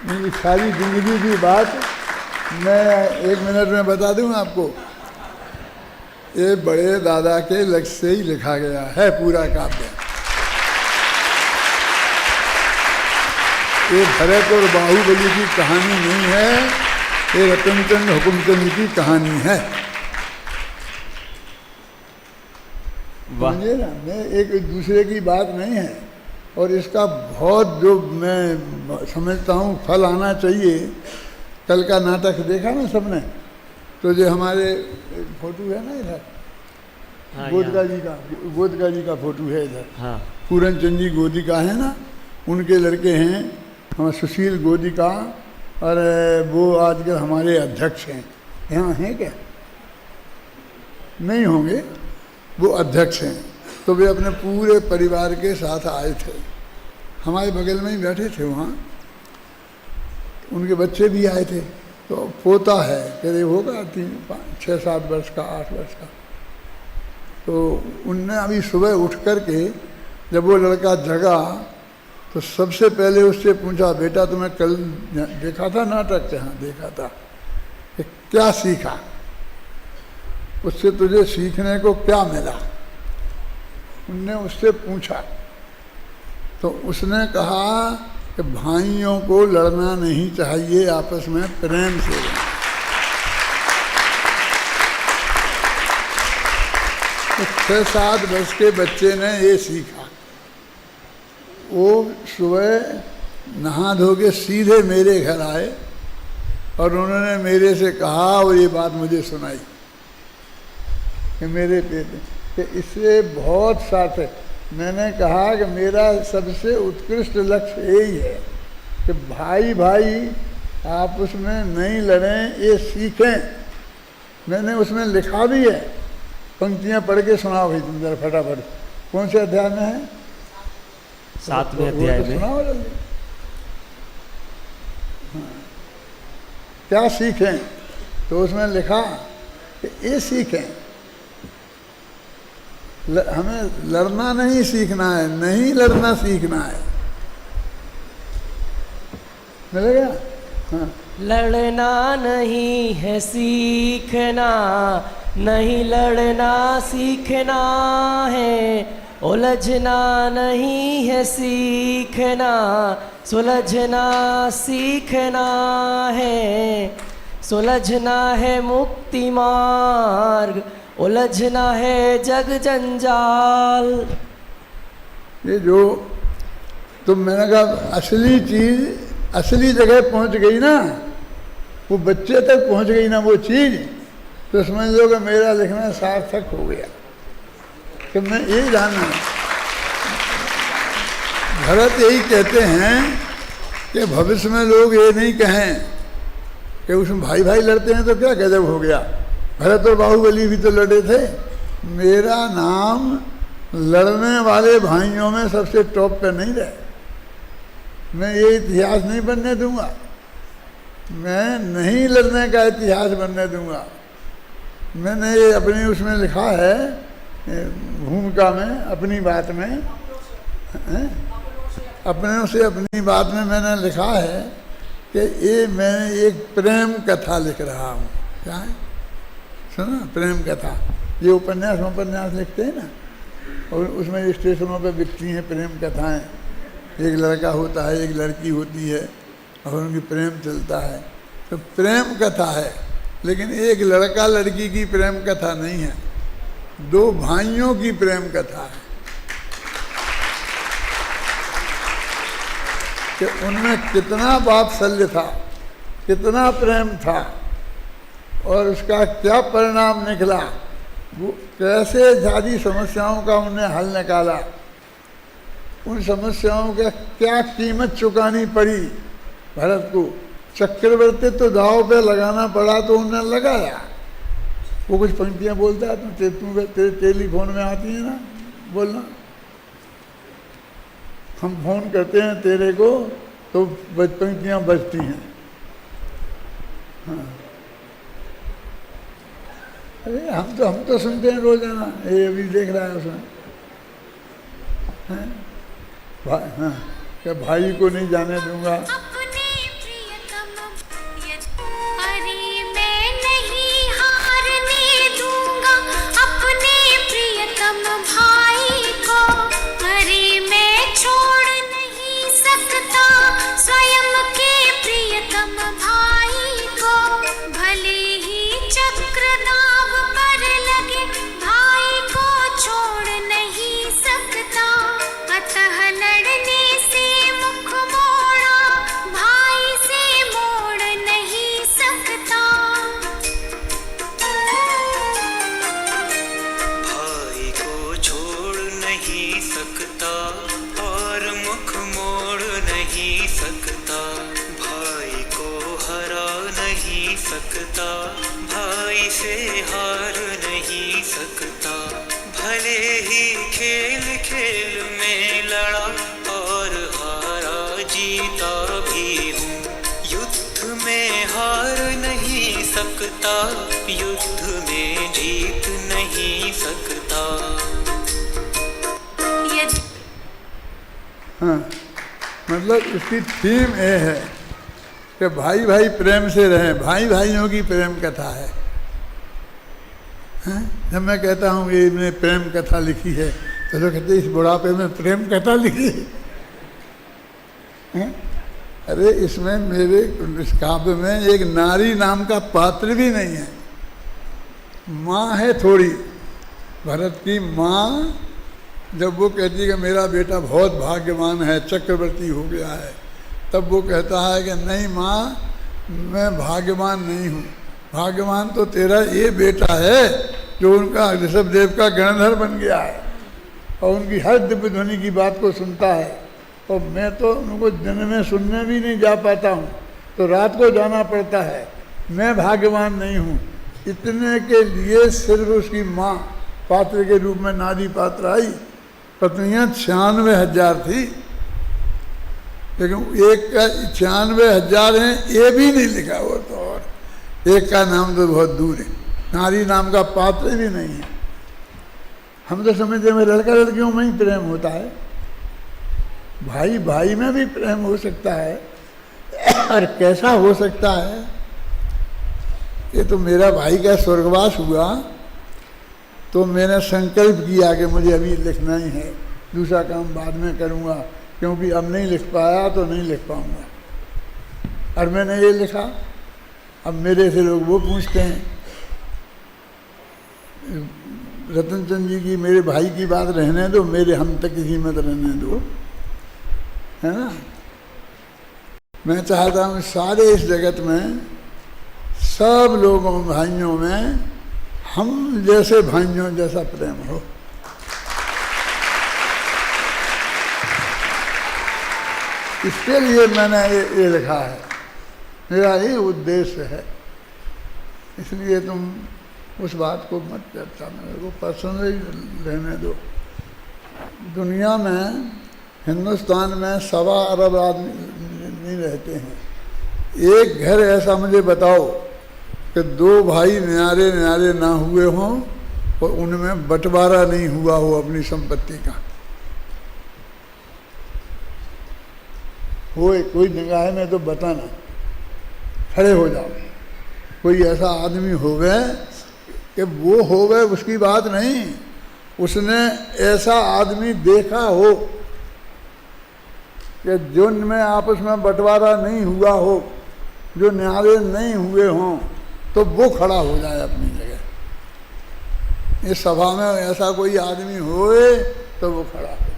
मेरी सारी जिंदगी की बात मैं 1 मिनट में बता दूं आपको। ये बड़े दादा के लक्ष्य से ही लिखा गया है पूरा काव्य। ये भरत और बाहुबली की कहानी नहीं है, ये रतनचंद हुकुमचंद की कहानी है। समझे ना, मैं एक दूसरे की बात नहीं है। और इसका बहुत जो मैं समझता हूँ फल आना चाहिए। कल का नाटक देखा ना सबने, तो जो हमारे फोटो है ना इधर, हाँ, गोदका जी का फोटो है इधर। हाँ। पूरन चंद जी गोदिका है ना, उनके लड़के हैं हमारे सुशील गोदिका, और वो आजकल हमारे अध्यक्ष हैं। यहाँ हैं क्या? नहीं होंगे, वो अध्यक्ष हैं। तो वे अपने पूरे परिवार के साथ आए थे, हमारे बगल में ही बैठे थे वहाँ। उनके बच्चे भी आए थे। तो पोता है करीब होगा 6-7 वर्ष का, 8 वर्ष का। तो उनने अभी सुबह उठ कर के जब वो लड़का जगा तो सबसे पहले उससे पूछा, बेटा तुम्हें कल देखा था नाटक, जहाँ देखा था, कि क्या सीखा, उससे तुझे सीखने को क्या मिला? उनने उससे पूछा तो उसने कहा कि भाइयों को लड़ना नहीं चाहिए, आपस में प्रेम से रहना। तो 6-7 वर्ष के बच्चे ने ये सीखा। वो सुबह नहा धो के सीधे मेरे घर आए और उन्होंने मेरे से कहा, और ये बात मुझे सुनाई कि मेरे बेटे कि इससे बहुत साथ है। मैंने कहा कि मेरा सबसे उत्कृष्ट लक्ष्य यही है कि भाई भाई आपस में नहीं लड़ें, ये सीखें। मैंने उसमें लिखा भी है, पंक्तियाँ पढ़ के सुनाओ भाई तुम जरा फटाफट। कौन से अध्याय में है? 7वें अध्याय में। सुनाओ जल्दी। हाँ। क्या सीखें? तो उसमें लिखा कि ये सीखें, हमें लड़ना नहीं सीखना है, नहीं लड़ना सीखना है। मिलेगा? हाँ। लड़ना नहीं है सीखना, नहीं लड़ना सीखना है, उलझना नहीं है सीखना, सुलझना सीखना है, सुलझना है मुक्ति मार्ग, उलझना है जग जंजाल। ये जो तुम मैंने कहा असली चीज असली जगह पहुंच गई ना, वो बच्चे तक पहुंच गई ना वो चीज, तो समझ लो कि मेरा लिखना सार्थक हो गया। कि मैं यही जानना, भरत यही कहते हैं कि भविष्य में लोग ये नहीं कहें कि उसमें भाई भाई लड़ते हैं तो क्या गजब हो गया। भरत और बाहुबली भी तो लड़े थे। मेरा नाम लड़ने वाले भाइयों में सबसे टॉप पे नहीं रहे। मैं ये इतिहास नहीं बनने दूंगा, मैं नहीं लड़ने का इतिहास बनने दूंगा। मैंने ये अपनी उसमें लिखा है भूमिका में, अपनी बात में, अपने से अपनी बात में मैंने लिखा है कि ये मैं एक प्रेम कथा लिख रहा हूँ। क्या है? सुना? प्रेम कथा। ये उपन्यास लिखते हैं ना, और उसमें स्टेशनों पे बिकती हैं प्रेम कथाएं। एक लड़का होता है, एक लड़की होती है, और उनकी प्रेम चलता है, तो प्रेम कथा है। लेकिन एक लड़का लड़की की प्रेम कथा नहीं है, दो भाइयों की प्रेम कथा है कि उनमें कितना वात्सल्य था, कितना प्रेम था, और उसका क्या परिणाम निकला, वो कैसे सारी समस्याओं का उन्हें हल निकाला, उन समस्याओं का क्या कीमत चुकानी पड़ी भरत को। चक्रवर्ती तो दाव पे लगाना पड़ा तो उन्हें लगाया। वो कुछ पंक्तियां बोलता है तो तेरे टेलीफोन में आती है ना, बोलना। हम फोन करते हैं तेरे को तो पंक्तियां बजती हैं। हाँ, अरे हम तो सुनते हैं रोजाना, ये अभी देख रहा है उसमें। हाँ, क्या भाई को नहीं जाने दूंगा। भाई से हार नहीं सकता, भले ही खेल खेल में लड़ा और हारा जीता भी हूँ, युद्ध में हार नहीं सकता, युद्ध में जीत नहीं सकता। हाँ, मतलब इसकी थीम ये है कि भाई भाई प्रेम से रहें, भाई भाइयों की प्रेम कथा है। जब मैं कहता हूँ कि इसने प्रेम कथा लिखी है तो लोग कहते इस बुढ़ापे में प्रेम कथा लिखी है। अरे इसमें मेरे इस काव्य में एक नारी नाम का पात्र भी नहीं है, माँ है थोड़ी। भरत की माँ जब वो कहती है कि मेरा बेटा बहुत भाग्यवान है, चक्रवर्ती हो गया है, तब वो कहता है कि नहीं माँ, मैं भाग्यवान नहीं हूँ, भाग्यवान तो तेरा ये बेटा है जो उनका ऋषभदेव का गणधर बन गया है और उनकी हर दिव्य ध्वनि की बात को सुनता है, और मैं तो उनको दिन में सुनने भी नहीं जा पाता हूँ, तो रात को जाना पड़ता है, मैं भाग्यवान नहीं हूँ। इतने के लिए सिर्फ उसकी माँ पात्र के रूप में नारी पात्र आई। पत्नियाँ 96,000 थी, लेकिन एक का 96,000 हैं, ये भी नहीं लिखा हुआ, तो और एक का नाम तो बहुत दूर है, नारी नाम का पात्र भी नहीं है। हम तो समझते हैं लड़का लड़कियों में ही प्रेम होता है, भाई भाई में भी प्रेम हो सकता है, और कैसा हो सकता है। ये तो मेरा भाई का स्वर्गवास हुआ तो मैंने संकल्प किया कि मुझे अभी लिखना ही है, दूसरा काम बाद में करूँगा, क्योंकि अब नहीं लिख पाया तो नहीं लिख पाऊँगा। और मैंने ये लिखा। अब मेरे से लोग वो पूछते हैं, रतनचंद जी की मेरे भाई की बात रहने दो, मेरे हम तक की कीमत रहने दो, है ना। मैं चाहता हूँ सारे इस जगत में सब लोगों भाइयों में हम जैसे भाइयों जैसा प्रेम हो। इसके लिए मैंने ये लिखा है, मेरा ये उद्देश्य है। इसलिए तुम उस बात को मत चर्चा में, मेरे को पर्सनली रहने दो। दुनिया में, हिंदुस्तान में 1.25 अरब आदमी रहते हैं। एक घर ऐसा मुझे बताओ कि 2 भाई न्यारे न्यारे ना हुए हों और उनमें बंटवारा नहीं हुआ हो अपनी संपत्ति का। हो कोई निगाह में तो बताना, खड़े हो जाओ। कोई ऐसा आदमी हो गए कि वो हो गए उसकी बात नहीं, उसने ऐसा आदमी देखा हो कि जिनमें आपस में बंटवारा नहीं हुआ हो, जो न्यारे नहीं हुए हों, तो वो खड़ा हो जाए अपनी जगह। इस सभा में ऐसा कोई आदमी होए तो वो खड़ा हो जाए।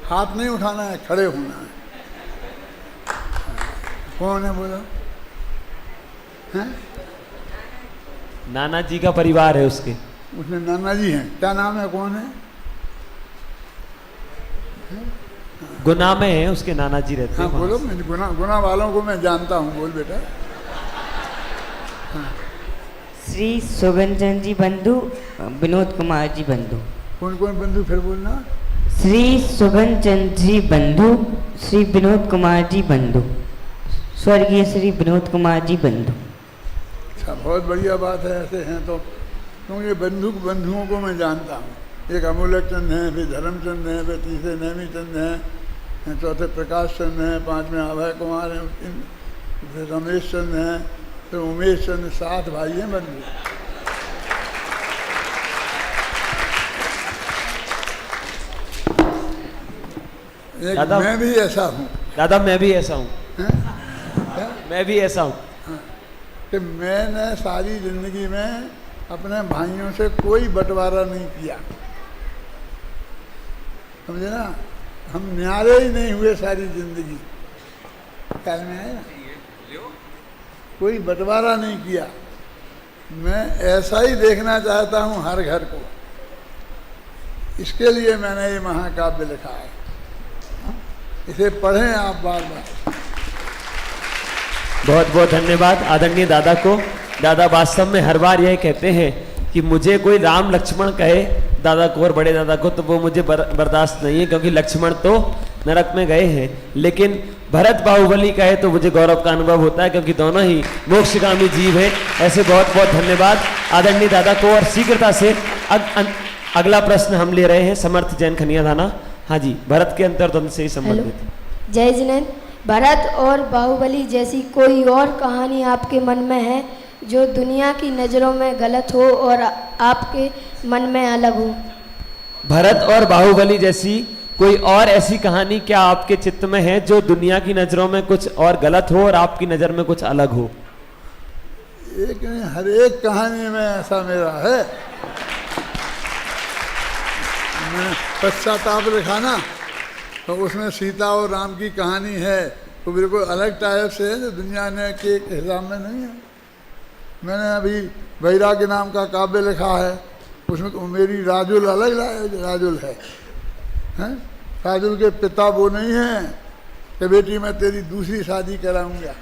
हाथ नहीं उठाना है, खड़े होना है। कौन है बोलो? हैं? नाना जी का परिवार है उसके। उसमें नाना जी हैं। क्या नाम है? कौन है? गुना में है उसके नाना जी रहते हाँ हैं। बोलो। मैं गुना वालों को मैं जानता हूँ। बोल बेटा। हाँ। श्री सुगंजन जी बंधु, विनोद कुमार जी बंधु। कौन कौन बंधु? फिर बोलना। श्री सुगंजन जी बंधु, श्री विनोद कुमार जी बंधु, स्वर्गीय श्री विनोद कुमार जी बंधु। अच्छा, बहुत बढ़िया बात है। ऐसे हैं तो, क्योंकि बंधुओं को मैं जानता हूँ। एक अमूलक चंद हैं, फिर धर्मचंद हैं, फिर तीसरे नेमी चंद हैं, चौथे प्रकाश चंद हैं, पांचवें अभय कुमार हैं, फिर रमेश चंद हैं, फिर उमेश चंद। 7 भाई हैं बंधु। एक मैं भी ऐसा हूँ। दादा मैं भी ऐसा हूँ। मैं भी ऐसा हूँ कि मैंने सारी जिंदगी में अपने भाइयों से कोई बंटवारा नहीं किया, समझे ना। हम न्यारे ही नहीं हुए सारी जिंदगी। ख्याल में आए ना? कोई बंटवारा नहीं किया। मैं ऐसा ही देखना चाहता हूँ हर घर को। इसके लिए मैंने ये महाकाव्य लिखा है। इसे पढ़ें आप बार बार। बहुत बहुत धन्यवाद आदरणीय दादा को। दादा वास्तव में हर बार यह कहते हैं कि मुझे कोई राम लक्ष्मण कहे दादा को और बड़े दादा को, तो वो मुझे बर्दाश्त नहीं है, क्योंकि लक्ष्मण तो नरक में गए हैं, लेकिन भरत बाहुबली कहे तो मुझे गौरव का अनुभव होता है, क्योंकि दोनों ही मोक्षगामी जीव हैं। ऐसे बहुत बहुत धन्यवाद आदरणीय दादा को। और शीघ्रता से अगला प्रश्न हम ले रहे हैं समर्थ जैन खनिया थाना। हाँ जी, भरत के अंतर्द्वंद से ही संबंधित। जय जिनेन्द्र। भरत और बाहुबली जैसी कोई और कहानी आपके मन में है जो दुनिया की नज़रों में गलत हो और आपके मन में अलग हो? भरत और बाहुबली जैसी कोई और ऐसी कहानी क्या आपके चित्त में है जो दुनिया की नज़रों में कुछ और गलत हो और आपकी नज़र में कुछ अलग हो? एक नहीं, हर एक कहानी में ऐसा मेरा है। मैंने पश्चाताप लिखा ना, तो उसमें सीता और राम की कहानी है, तो बिल्कुल अलग टाइप से है जो दुनिया ने के हिसाब में नहीं है। मैंने अभी वैराग्य नाम का काव्य लिखा है, उसमें तो मेरी राजुल अलग राजुल है, हैं? राजुल के पिता वो नहीं हैं कि बेटी मैं तेरी दूसरी शादी कराऊंगा।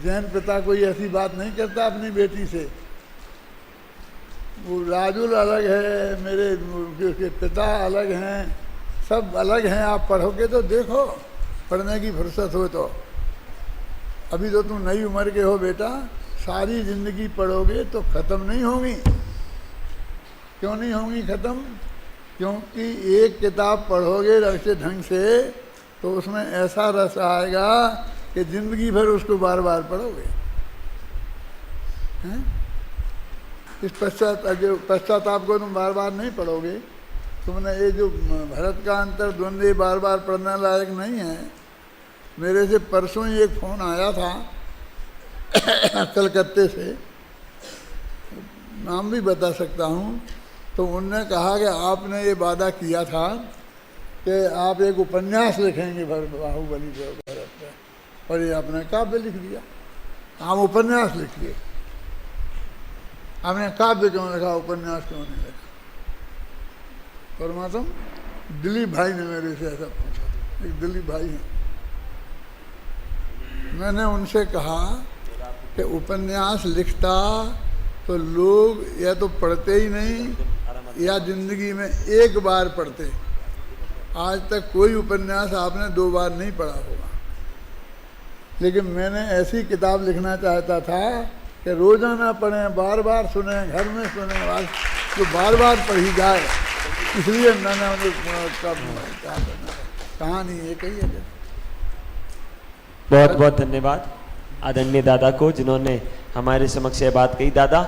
जैन पिता कोई ऐसी बात नहीं करता अपनी बेटी से। वो राजुल अलग है, मेरे के पिता अलग हैं, सब अलग हैं। आप पढ़ोगे तो देखो, पढ़ने की फुर्सत हो तो। अभी तो तुम नई उम्र के हो बेटा, सारी जिंदगी पढ़ोगे तो ख़त्म नहीं होगी। क्यों नहीं होगी ख़त्म? क्योंकि एक किताब पढ़ोगे अच्छे ढंग से तो उसमें ऐसा रस आएगा कि ज़िंदगी भर उसको बार बार पढ़ोगे। हैं? इस पश्चाताप को तुम बार बार नहीं पढ़ोगे। तुमने ये जो भरत का अंतर्द्वंद बार बार पढ़ने लायक नहीं है। मेरे से परसों ही एक फ़ोन आया था कलकत्ते से, नाम भी बता सकता हूँ। तो उनने कहा कि आपने ये वादा किया था कि आप एक उपन्यास लिखेंगे बाहुबली पे, भरत पे, और ये आपने काव्य लिख दिया। आप उपन्यास लिखिए। आपने काव्य क्यों लिखा, उपन्यास क्यों नहीं लिखा? परमात्मा दिलीप भाई ने मेरे से ऐसा पूछा। एक दिलीप भाई हैं। मैंने उनसे कहा कि उपन्यास लिखता तो लोग या तो पढ़ते ही नहीं या जिंदगी में एक बार पढ़ते। आज तक कोई उपन्यास आपने 2 बार नहीं पढ़ा होगा। लेकिन मैंने ऐसी किताब लिखना चाहता था कि रोजाना पढ़ें, बार बार सुने, घर में सुने, जो बार बार पढ़ी जाए। इसलिए मैंने कहानी एक ही है। बहुत बहुत धन्यवाद। आदरणीय दादा को जिन्होंने हमारे समक्ष यह बात कही। दादा,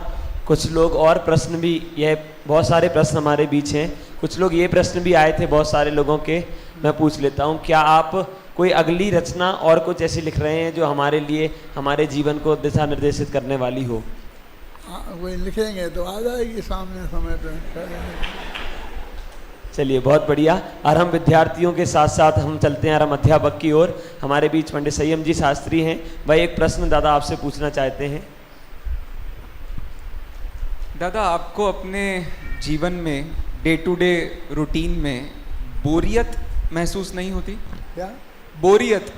कुछ लोग और प्रश्न भी, यह बहुत सारे प्रश्न हमारे बीच हैं, कुछ लोग ये प्रश्न भी आए थे बहुत सारे लोगों के, मैं पूछ लेता हूँ। क्या आप कोई अगली रचना और कुछ ऐसी लिख रहे हैं जो हमारे लिए, हमारे जीवन को दिशा निर्देशित करने वाली हो? वही लिखेंगे तो आ जाएगी सामने समय पर। चलिए, बहुत बढ़िया। और हम विद्यार्थियों के साथ साथ हम चलते हैं और हम अध्यापक की ओर। हमारे बीच पंडित संयम जी शास्त्री हैं, वह एक प्रश्न दादा आपसे पूछना चाहते हैं। दादा, आपको अपने जीवन में डे टू डे रूटीन में बोरियत महसूस नहीं होती? क्या बोरियत?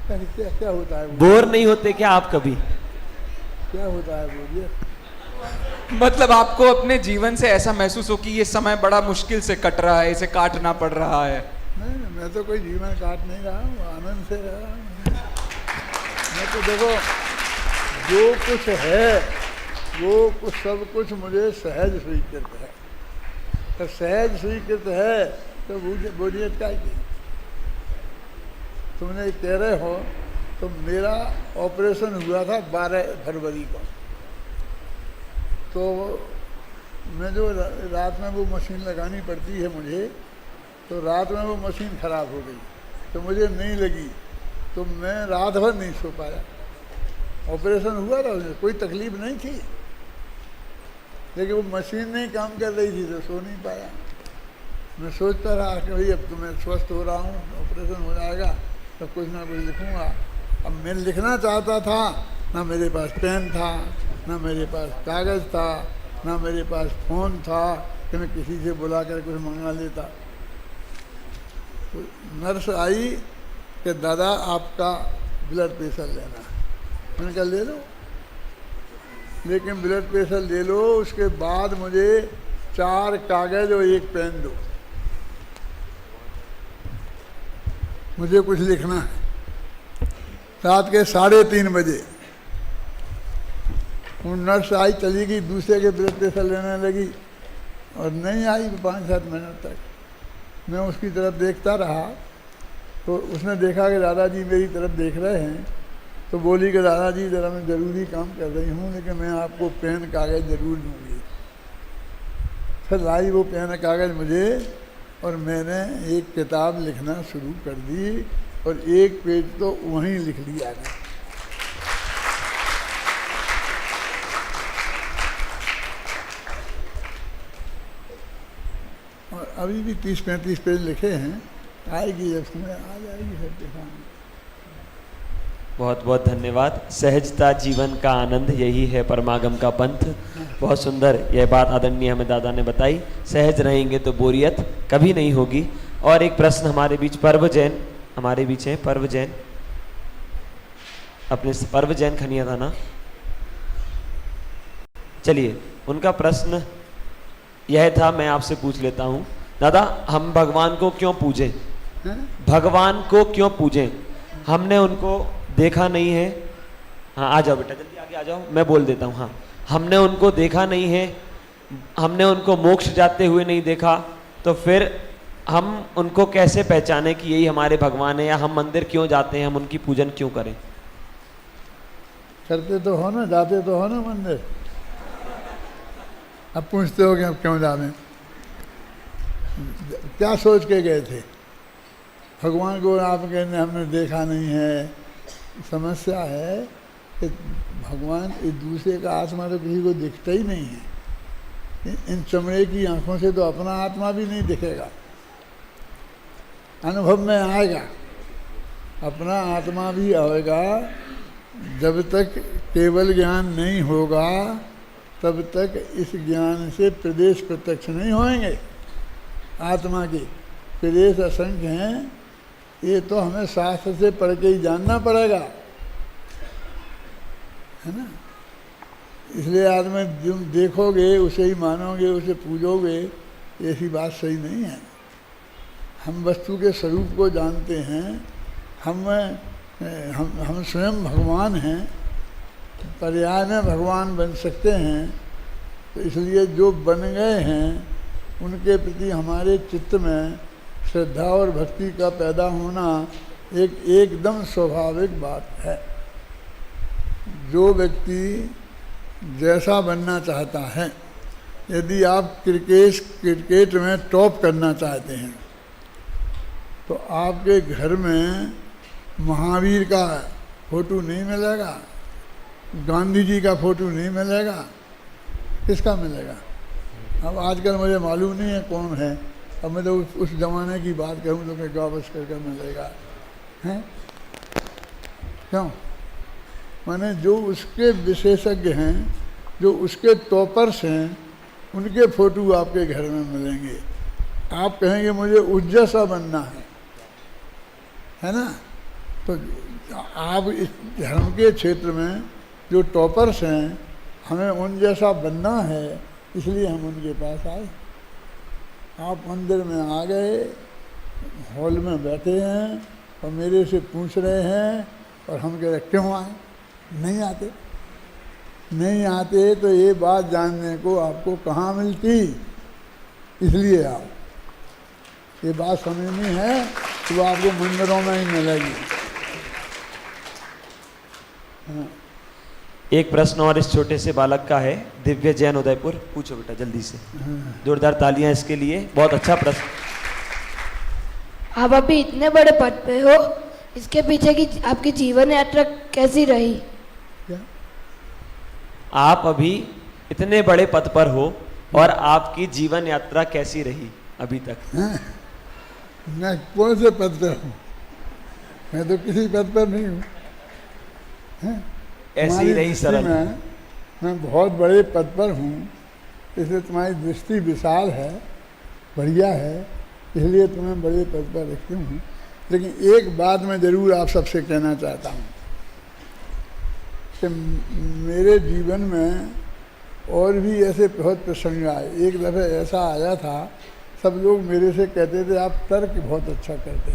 क्या होता है? बोर नहीं होते क्या आप कभी? क्या होता है बोरियत? मतलब आपको अपने जीवन से ऐसा महसूस हो कि ये समय बड़ा मुश्किल से कट रहा है, इसे काटना पड़ रहा है? नहीं, मैं तो कोई जीवन काट नहीं रहा हूँ, आनंद से रह रहा हूँ। मैं तो देखो, जो कुछ है वो कुछ सब कुछ मुझे सहज स्वीकृत है। तो सहज स्वीकृत है तो बोरियत क्या की? तुमने कह रहे हो तो मेरा ऑपरेशन हुआ था 12 फरवरी को, तो मैं जो रात में वो मशीन लगानी पड़ती है मुझे, तो रात में वो मशीन ख़राब हो गई तो मुझे नहीं लगी, तो मैं रात भर नहीं सो पाया। ऑपरेशन हुआ था, मुझे कोई तकलीफ नहीं थी, लेकिन वो मशीन नहीं काम कर रही थी तो सो नहीं पाया। मैं सोचता रहा कि भाई अब तो मैं स्वस्थ हो रहा हूँ, ऑपरेशन हो जाएगा तो कुछ ना कुछ लिखूँगा। अब मैं लिखना चाहता था, ना मेरे पास पेन था, ना मेरे पास कागज़ था, ना मेरे पास फ़ोन था कि मैं किसी से बुला कर कुछ मंगा लेता। तो नर्स आई कि दादा आपका ब्लड प्रेशर लेना है। मैंने कहा ले लो, लेकिन ब्लड प्रेशर ले लो, उसके बाद मुझे 4 कागज़ और 1 पेन दो, मुझे कुछ लिखना है। रात के 3:30 बजे वो नर्स आई, चली गई, दूसरे के ब्लड प्रेशर लेने लगी और नहीं आई 5-7 मिनट तक। मैं उसकी तरफ देखता रहा तो उसने देखा कि दादाजी मेरी तरफ देख रहे हैं, तो बोली कि दादाजी ज़रा मैं ज़रूरी काम कर रही हूँ, लेकिन मैं आपको पेन कागज़ ज़रूर दूँगी। फिर लाई वो पेन कागज़ मुझे और मैंने एक किताब लिखना शुरू कर दी और 1 पेज तो वहीं लिख लिया था। और अभी भी 30-35 पेज लिखे हैं, आएगी जब समय आ जाएगी सबके सामने। बहुत बहुत धन्यवाद। सहजता जीवन का आनंद, यही है परमागम का पंथ। बहुत सुंदर यह बात आदरणीय हमें दादा ने बताई। सहज रहेंगे तो बोरियत कभी नहीं होगी। और एक प्रश्न हमारे बीच पर्व जैन हमारे बीच हैं। पर्व जैन, अपने पर्व जैन खनिया था ना? चलिए, उनका प्रश्न यह था, मैं आपसे पूछ लेता हूँ। दादा, हम भगवान को क्यों पूजें? भगवान को क्यों पूजें? हमने उनको देखा नहीं है। हाँ, आ जाओ बेटा, जल्दी आगे आ जाओ, मैं बोल देता हूँ। हाँ, हमने उनको देखा नहीं है, हमने उनको मोक्ष जाते हुए नहीं देखा, तो फिर हम उनको कैसे पहचाने कि यही हमारे भगवान है? या हम मंदिर क्यों जाते हैं, हम उनकी पूजन क्यों करें? करते तो हो ना, जाते तो हो ना मंदिर। अब पूछते हो कि अब क्यों जाने? क्या सोच के गए थे? भगवान को आप कहने हमने देखा नहीं है। समस्या है कि भगवान एक दूसरे का आत्मा तो किसी को दिखता ही नहीं है। इन चमड़े की आंखों से तो अपना आत्मा भी नहीं दिखेगा, अनुभव में आएगा, अपना आत्मा भी आएगा। जब तक केवल ज्ञान नहीं होगा तब तक इस ज्ञान से प्रदेश प्रत्यक्ष नहीं होंगे। आत्मा के प्रदेश असंख्य हैं, ये तो हमें शास्त्र से पढ़ के ही जानना पड़ेगा, है ना। इसलिए आज में जो देखोगे उसे ही मानोगे, उसे पूजोगे, ऐसी बात सही नहीं है। हम वस्तु के स्वरूप को जानते हैं, हम स्वयं भगवान हैं, पर्याय में भगवान बन सकते हैं। तो इसलिए जो बन गए हैं उनके प्रति हमारे चित्त में श्रद्धा और भक्ति का पैदा होना एक एकदम स्वाभाविक बात है। जो व्यक्ति जैसा बनना चाहता है, यदि आप क्रिकेट में टॉप करना चाहते हैं तो आपके घर में महावीर का फोटो नहीं मिलेगा, गांधी जी का फोटो नहीं मिलेगा, किसका मिलेगा? अब आजकल मुझे मालूम नहीं है कौन है, अब मैं तो उस ज़माने की बात कहूँ तो क्या गावस्कर का मिलेगा, हैं? क्यों? माने जो उसके विशेषज्ञ हैं, जो उसके टॉपर्स हैं, उनके फोटो आपके घर में मिलेंगे। आप कहेंगे मुझे उस जैसा बनना है ना? तो आप इस धर्म के क्षेत्र में जो टॉपर्स हैं, हमें उन जैसा बनना है, इसलिए हम उनके पास आए। आप मंदिर में आ गए, हॉल में बैठे हैं और मेरे से पूछ रहे हैं, और हम कह रहे क्यों आए? नहीं आते तो ये बात जानने को आपको कहाँ मिलती, इसलिए आओ। ये बात समझनी है तो आपको मंदिरों में ही मिलेगी। हाँ। एक प्रश्न और इस छोटे से बालक का है, दिव्य जैन उदयपुर। पूछो बेटा जल्दी से। जोरदार तालियां इसके लिए, बहुत अच्छा प्रश्न। आप अभी इतने बड़े पद पे हो, इसके पीछे की आपकी जीवन यात्रा कैसी रही? आप अभी इतने बड़े पद पर हो और आपकी जीवन यात्रा कैसी रही अभी तक? मैं कौन से पद पर हूँ? मैं तो किसी पद पर नहीं हूँ। ऐसी ही रही सरल। मैं बहुत बड़े पद पर हूँ, इसलिए तुम्हारी दृष्टि विशाल है, बढ़िया है, इसलिए तुम्हें बड़े पद पर रखती हूँ। लेकिन एक बात मैं ज़रूर आप सबसे कहना चाहता हूँ कि मेरे जीवन में और भी ऐसे बहुत प्रसंग आए। एक दफ़े ऐसा आया था, सब लोग मेरे से कहते थे आप तर्क बहुत अच्छा करते,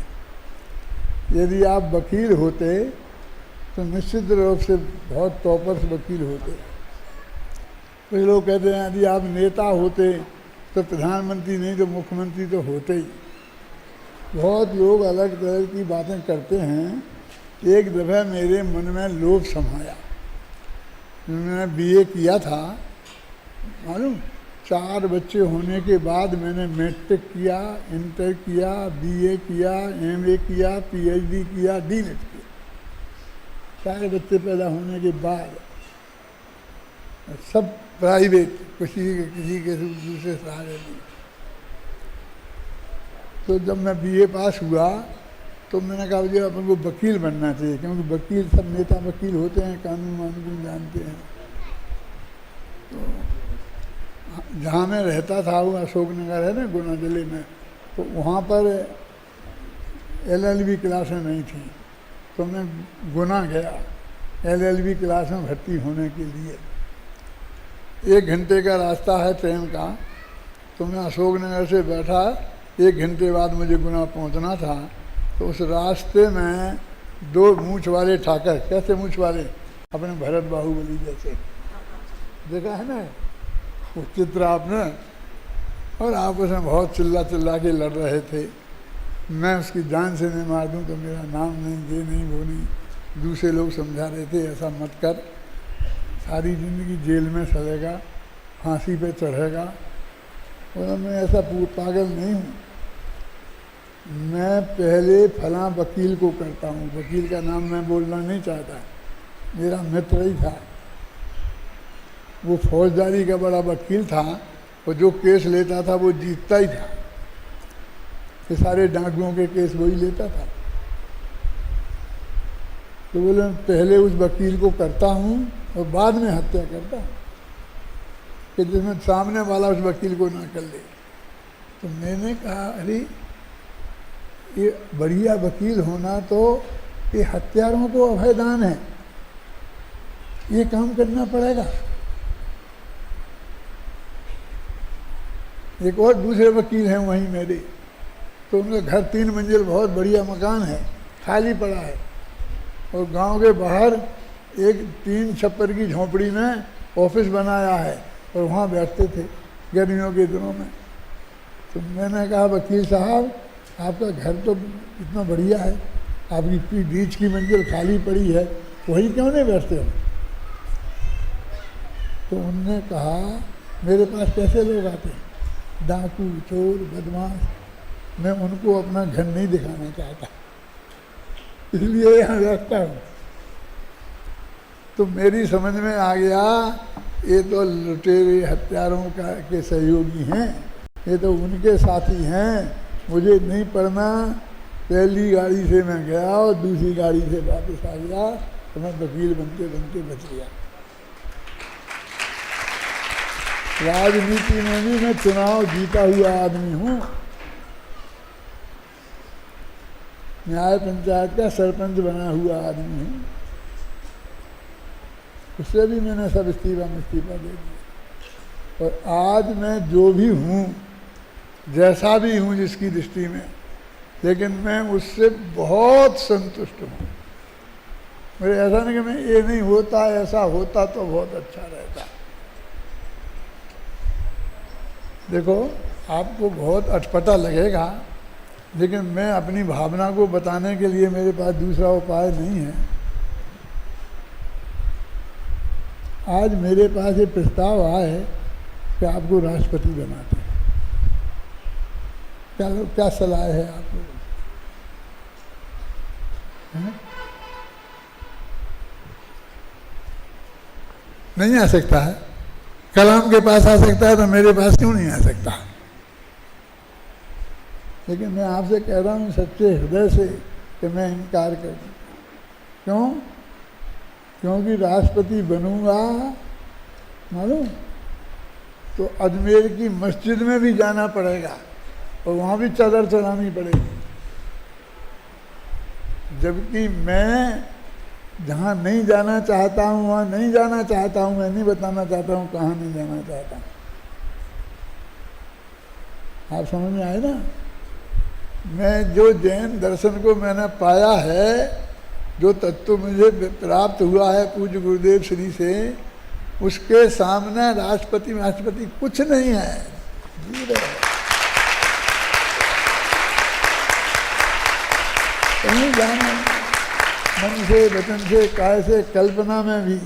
यदि आप वकील होते तो निश्चित रूप से बहुत टॉपर्स वकील होते। कुछ लोग कहते हैं यदि आप नेता होते तो प्रधानमंत्री नहीं तो मुख्यमंत्री तो होते ही। बहुत लोग अलग तरह की बातें करते हैं। एक दफ़ा मेरे मन में लोभ समाया। मैंने बीए किया था, मालूम, 4 बच्चे होने के बाद मैंने मैट्रिक किया, इंटर किया, बीए किया, एमए किया, पीएचडी किया, डीलिट किया। 4 बच्चे पैदा होने के बाद, सब प्राइवेट, किसी के दूसरे सहारे नहीं। तो जब मैं बीए पास हुआ तो मैंने कहा मुझे अपन को वकील बनना चाहिए, क्योंकि वकील सब नेता वकील होते हैं, कानून वानून जानते हैं। तो जहाँ मैं रहता था वो अशोक नगर है ना, गुना जिले में, तो वहाँ पर LLB क्लासें नहीं थी, तो मैं गुना गया LLB क्लास में भर्ती होने के लिए। 1 घंटे का रास्ता है ट्रेन का, तो मैं अशोक नगर से बैठा, 1 घंटे बाद मुझे गुना पहुंचना था। तो उस रास्ते में 2 मूंछ वाले ठाकर, कैसे मूंछ वाले, अपने भरत बाहुबली जैसे, देखा है ना वो चित्र आपने, और आपस में बहुत चिल्ला के लड़ रहे थे। मैं उसकी जान से नहीं मार दूं तो मेरा नाम नहीं, ये नहीं, वो नहीं। दूसरे लोग समझा रहे थे ऐसा मत कर, सारी ज़िंदगी जेल में सड़ेगा, फांसी पे चढ़ेगा। और मैं ऐसा पागल नहीं हूँ। मैं पहले फलां वकील को करता हूँ, वकील का नाम मैं बोलना नहीं चाहता, मेरा मित्र ही था, वो फौजदारी का बड़ा वकील था, और जो केस लेता था वो जीतता ही था। ये सारे डाकुओं के केस वही लेता था। तो बोले पहले उस वकील को करता हूँ और बाद में हत्या करता हूँ, कि जिसमें सामने वाला उस वकील को ना कर ले। तो मैंने कहा अरे ये बढ़िया वकील होना तो ये हत्यारों को अभयदान है, ये काम करना पड़ेगा। एक और दूसरे वकील हैं वहीं मेरे, तो उनका घर 3 मंजिल बहुत बढ़िया मकान है, खाली पड़ा है, और गांव के बाहर एक 3 छप्पर की झोंपड़ी में ऑफिस बनाया है, और वहाँ बैठते थे गर्मियों के दिनों में। तो मैंने कहा वकील साहब आपका घर तो इतना बढ़िया है, आपकी बीच की मंजिल खाली पड़ी है, वही क्यों नहीं बैठते हो? तो उनने कहा मेरे पास कैसे लोग आते हैं, डाकू, चोर, बदमाश, मैं उनको अपना घर नहीं दिखाना चाहता, इसलिए यहाँ रखता हूँ। तो मेरी समझ में आ गया ये तो लुटेरे हत्यारों के सहयोगी हैं, ये तो उनके साथी हैं, मुझे नहीं पढ़ना। पहली गाड़ी से मैं गया और दूसरी गाड़ी से वापस आ गया, तो मैं वकील बनते बनते बच गया। राजनीति में भी मैं चुनाव जीता हुआ आदमी हूँ, न्याय पंचायत का सरपंच बना हुआ आदमी हूँ, उससे भी मैंने सब इस्तीफा दे दिया। और आज मैं जो भी हूँ, जैसा भी हूँ जिसकी दृष्टि में, लेकिन मैं उससे बहुत संतुष्ट हूँ। मेरे ऐसा नहीं कि मैं ये नहीं होता, ऐसा होता तो बहुत अच्छा रहता। देखो आपको बहुत अटपटा लगेगा, लेकिन मैं अपनी भावना को बताने के लिए मेरे पास दूसरा उपाय नहीं है। आज मेरे पास ये प्रस्ताव आया है कि आपको राष्ट्रपति बनाते हैं, क्या सलाह है आपको? नहीं आ सकता है? कलाम के पास आ सकता है तो मेरे पास क्यों नहीं आ सकता? लेकिन मैं आपसे कह रहा हूँ सच्चे हृदय से कि मैं इनकार कर दूँ। क्यों? क्योंकि राष्ट्रपति बनूंगा मालूम तो अजमेर की मस्जिद में भी जाना पड़ेगा और वहाँ भी चादर चढ़ानी पड़ेगी, जबकि मैं जहाँ नहीं जाना चाहता हूँ वहाँ नहीं जाना चाहता हूँ। मैं नहीं बताना चाहता हूँ कहाँ नहीं जाना चाहता हूँ। आप समझ में आए ना? मैं जो जैन दर्शन को मैंने पाया है, जो तत्व मुझे प्राप्त हुआ है पूज्य गुरुदेव श्री से, उसके सामने राष्ट्रपति कुछ नहीं है, जीरो है। कहीं जाना मन से, वचन से, काय से, कल्पना में भी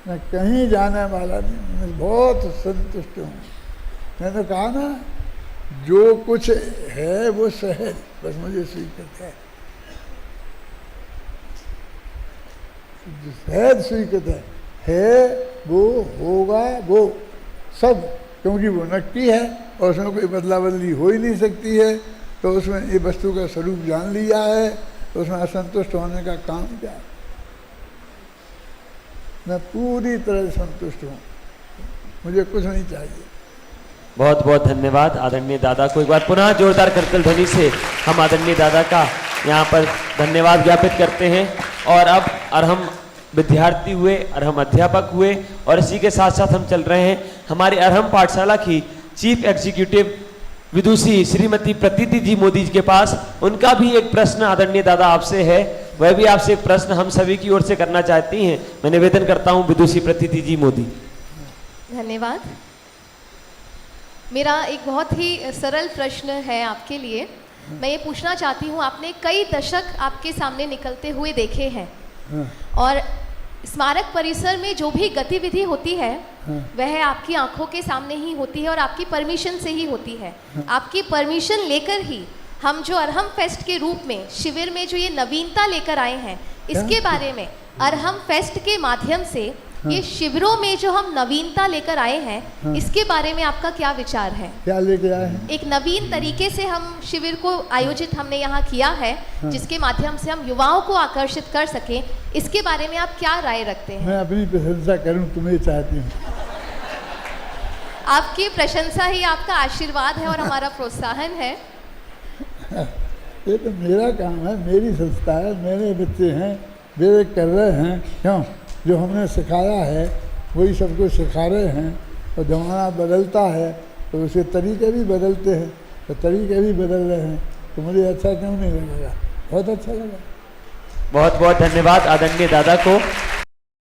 मैं कहीं जाने वाला नहीं। मैं बहुत संतुष्ट हूँ। मैंने कहा ना, जो कुछ है वो सहज, बस मुझे स्वीकृत है, सहज स्वीकृत है वो होगा वो सब, क्योंकि वो नक्की है और उसमें कोई बदला बदली हो ही नहीं सकती है। तो उसमें ये वस्तु का स्वरूप जान लिया है, तो उसमें असंतुष्ट होने का काम क्या है? मैं पूरी तरह संतुष्ट हूँ, मुझे कुछ नहीं चाहिए। बहुत बहुत धन्यवाद आदरणीय दादा को। एक बार पुनः जोरदार करतल ध्वनि से हम आदरणीय दादा का यहाँ पर धन्यवाद ज्ञापित करते हैं। और अब अरहम विद्यार्थी हुए, अरहम अध्यापक हुए, और इसी के साथ साथ हम चल रहे हैं हमारी अरहम पाठशाला की चीफ एग्जीक्यूटिव विदुषी श्रीमती प्रतीति जी मोदी जी के पास। उनका भी एक प्रश्न आदरणीय दादा आपसे है, वह भी आपसे एक प्रश्न हम सभी की ओर से करना चाहती हैं। मैं निवेदन करता हूँ विदुषी प्रतीति जी मोदी। धन्यवाद। मेरा एक बहुत ही सरल प्रश्न है आपके लिए। मैं ये पूछना चाहती हूँ, आपने कई दशक आपके सामने निकलते हुए देखे हैं, और स्मारक परिसर में जो भी गतिविधि होती है वह आपकी आंखों के सामने ही होती है और आपकी परमिशन से ही होती है। आपकी परमिशन लेकर ही हम जो अरहम फेस्ट के रूप में शिविर में जो ये नवीनता लेकर आए हैं, इसके बारे में अरहम फेस्ट के माध्यम से ये शिविरों में जो हम नवीनता लेकर आए हैं, इसके बारे में आपका क्या विचार है? क्या लेके आए हैं? एक नवीन तरीके से हम शिविर को आयोजित हमने यहाँ किया है, जिसके माध्यम से हम युवाओं को आकर्षित कर सकें। इसके बारे में आप क्या राय रखते हैं? मैं अपनी प्रशंसा करूं, तुम्हें चाहती हूँ। आपकी प्रशंसा ही आपका आशीर्वाद है और हमारा प्रोत्साहन है। ये तो मेरा काम है, मेरी संस्था है, मेरे बच्चे हैं, मेरे कर रहे हैं। क्यों? जो हमने सिखाया है वही सबको सिखा रहे हैं। और ज़माना बदलता है तो उसके तरीके भी बदलते हैं, तो तरीके भी बदल रहे हैं, तो मुझे अच्छा क्यों नहीं लगेगा? बहुत अच्छा लगा। बहुत बहुत धन्यवाद आदरणीय दादा को।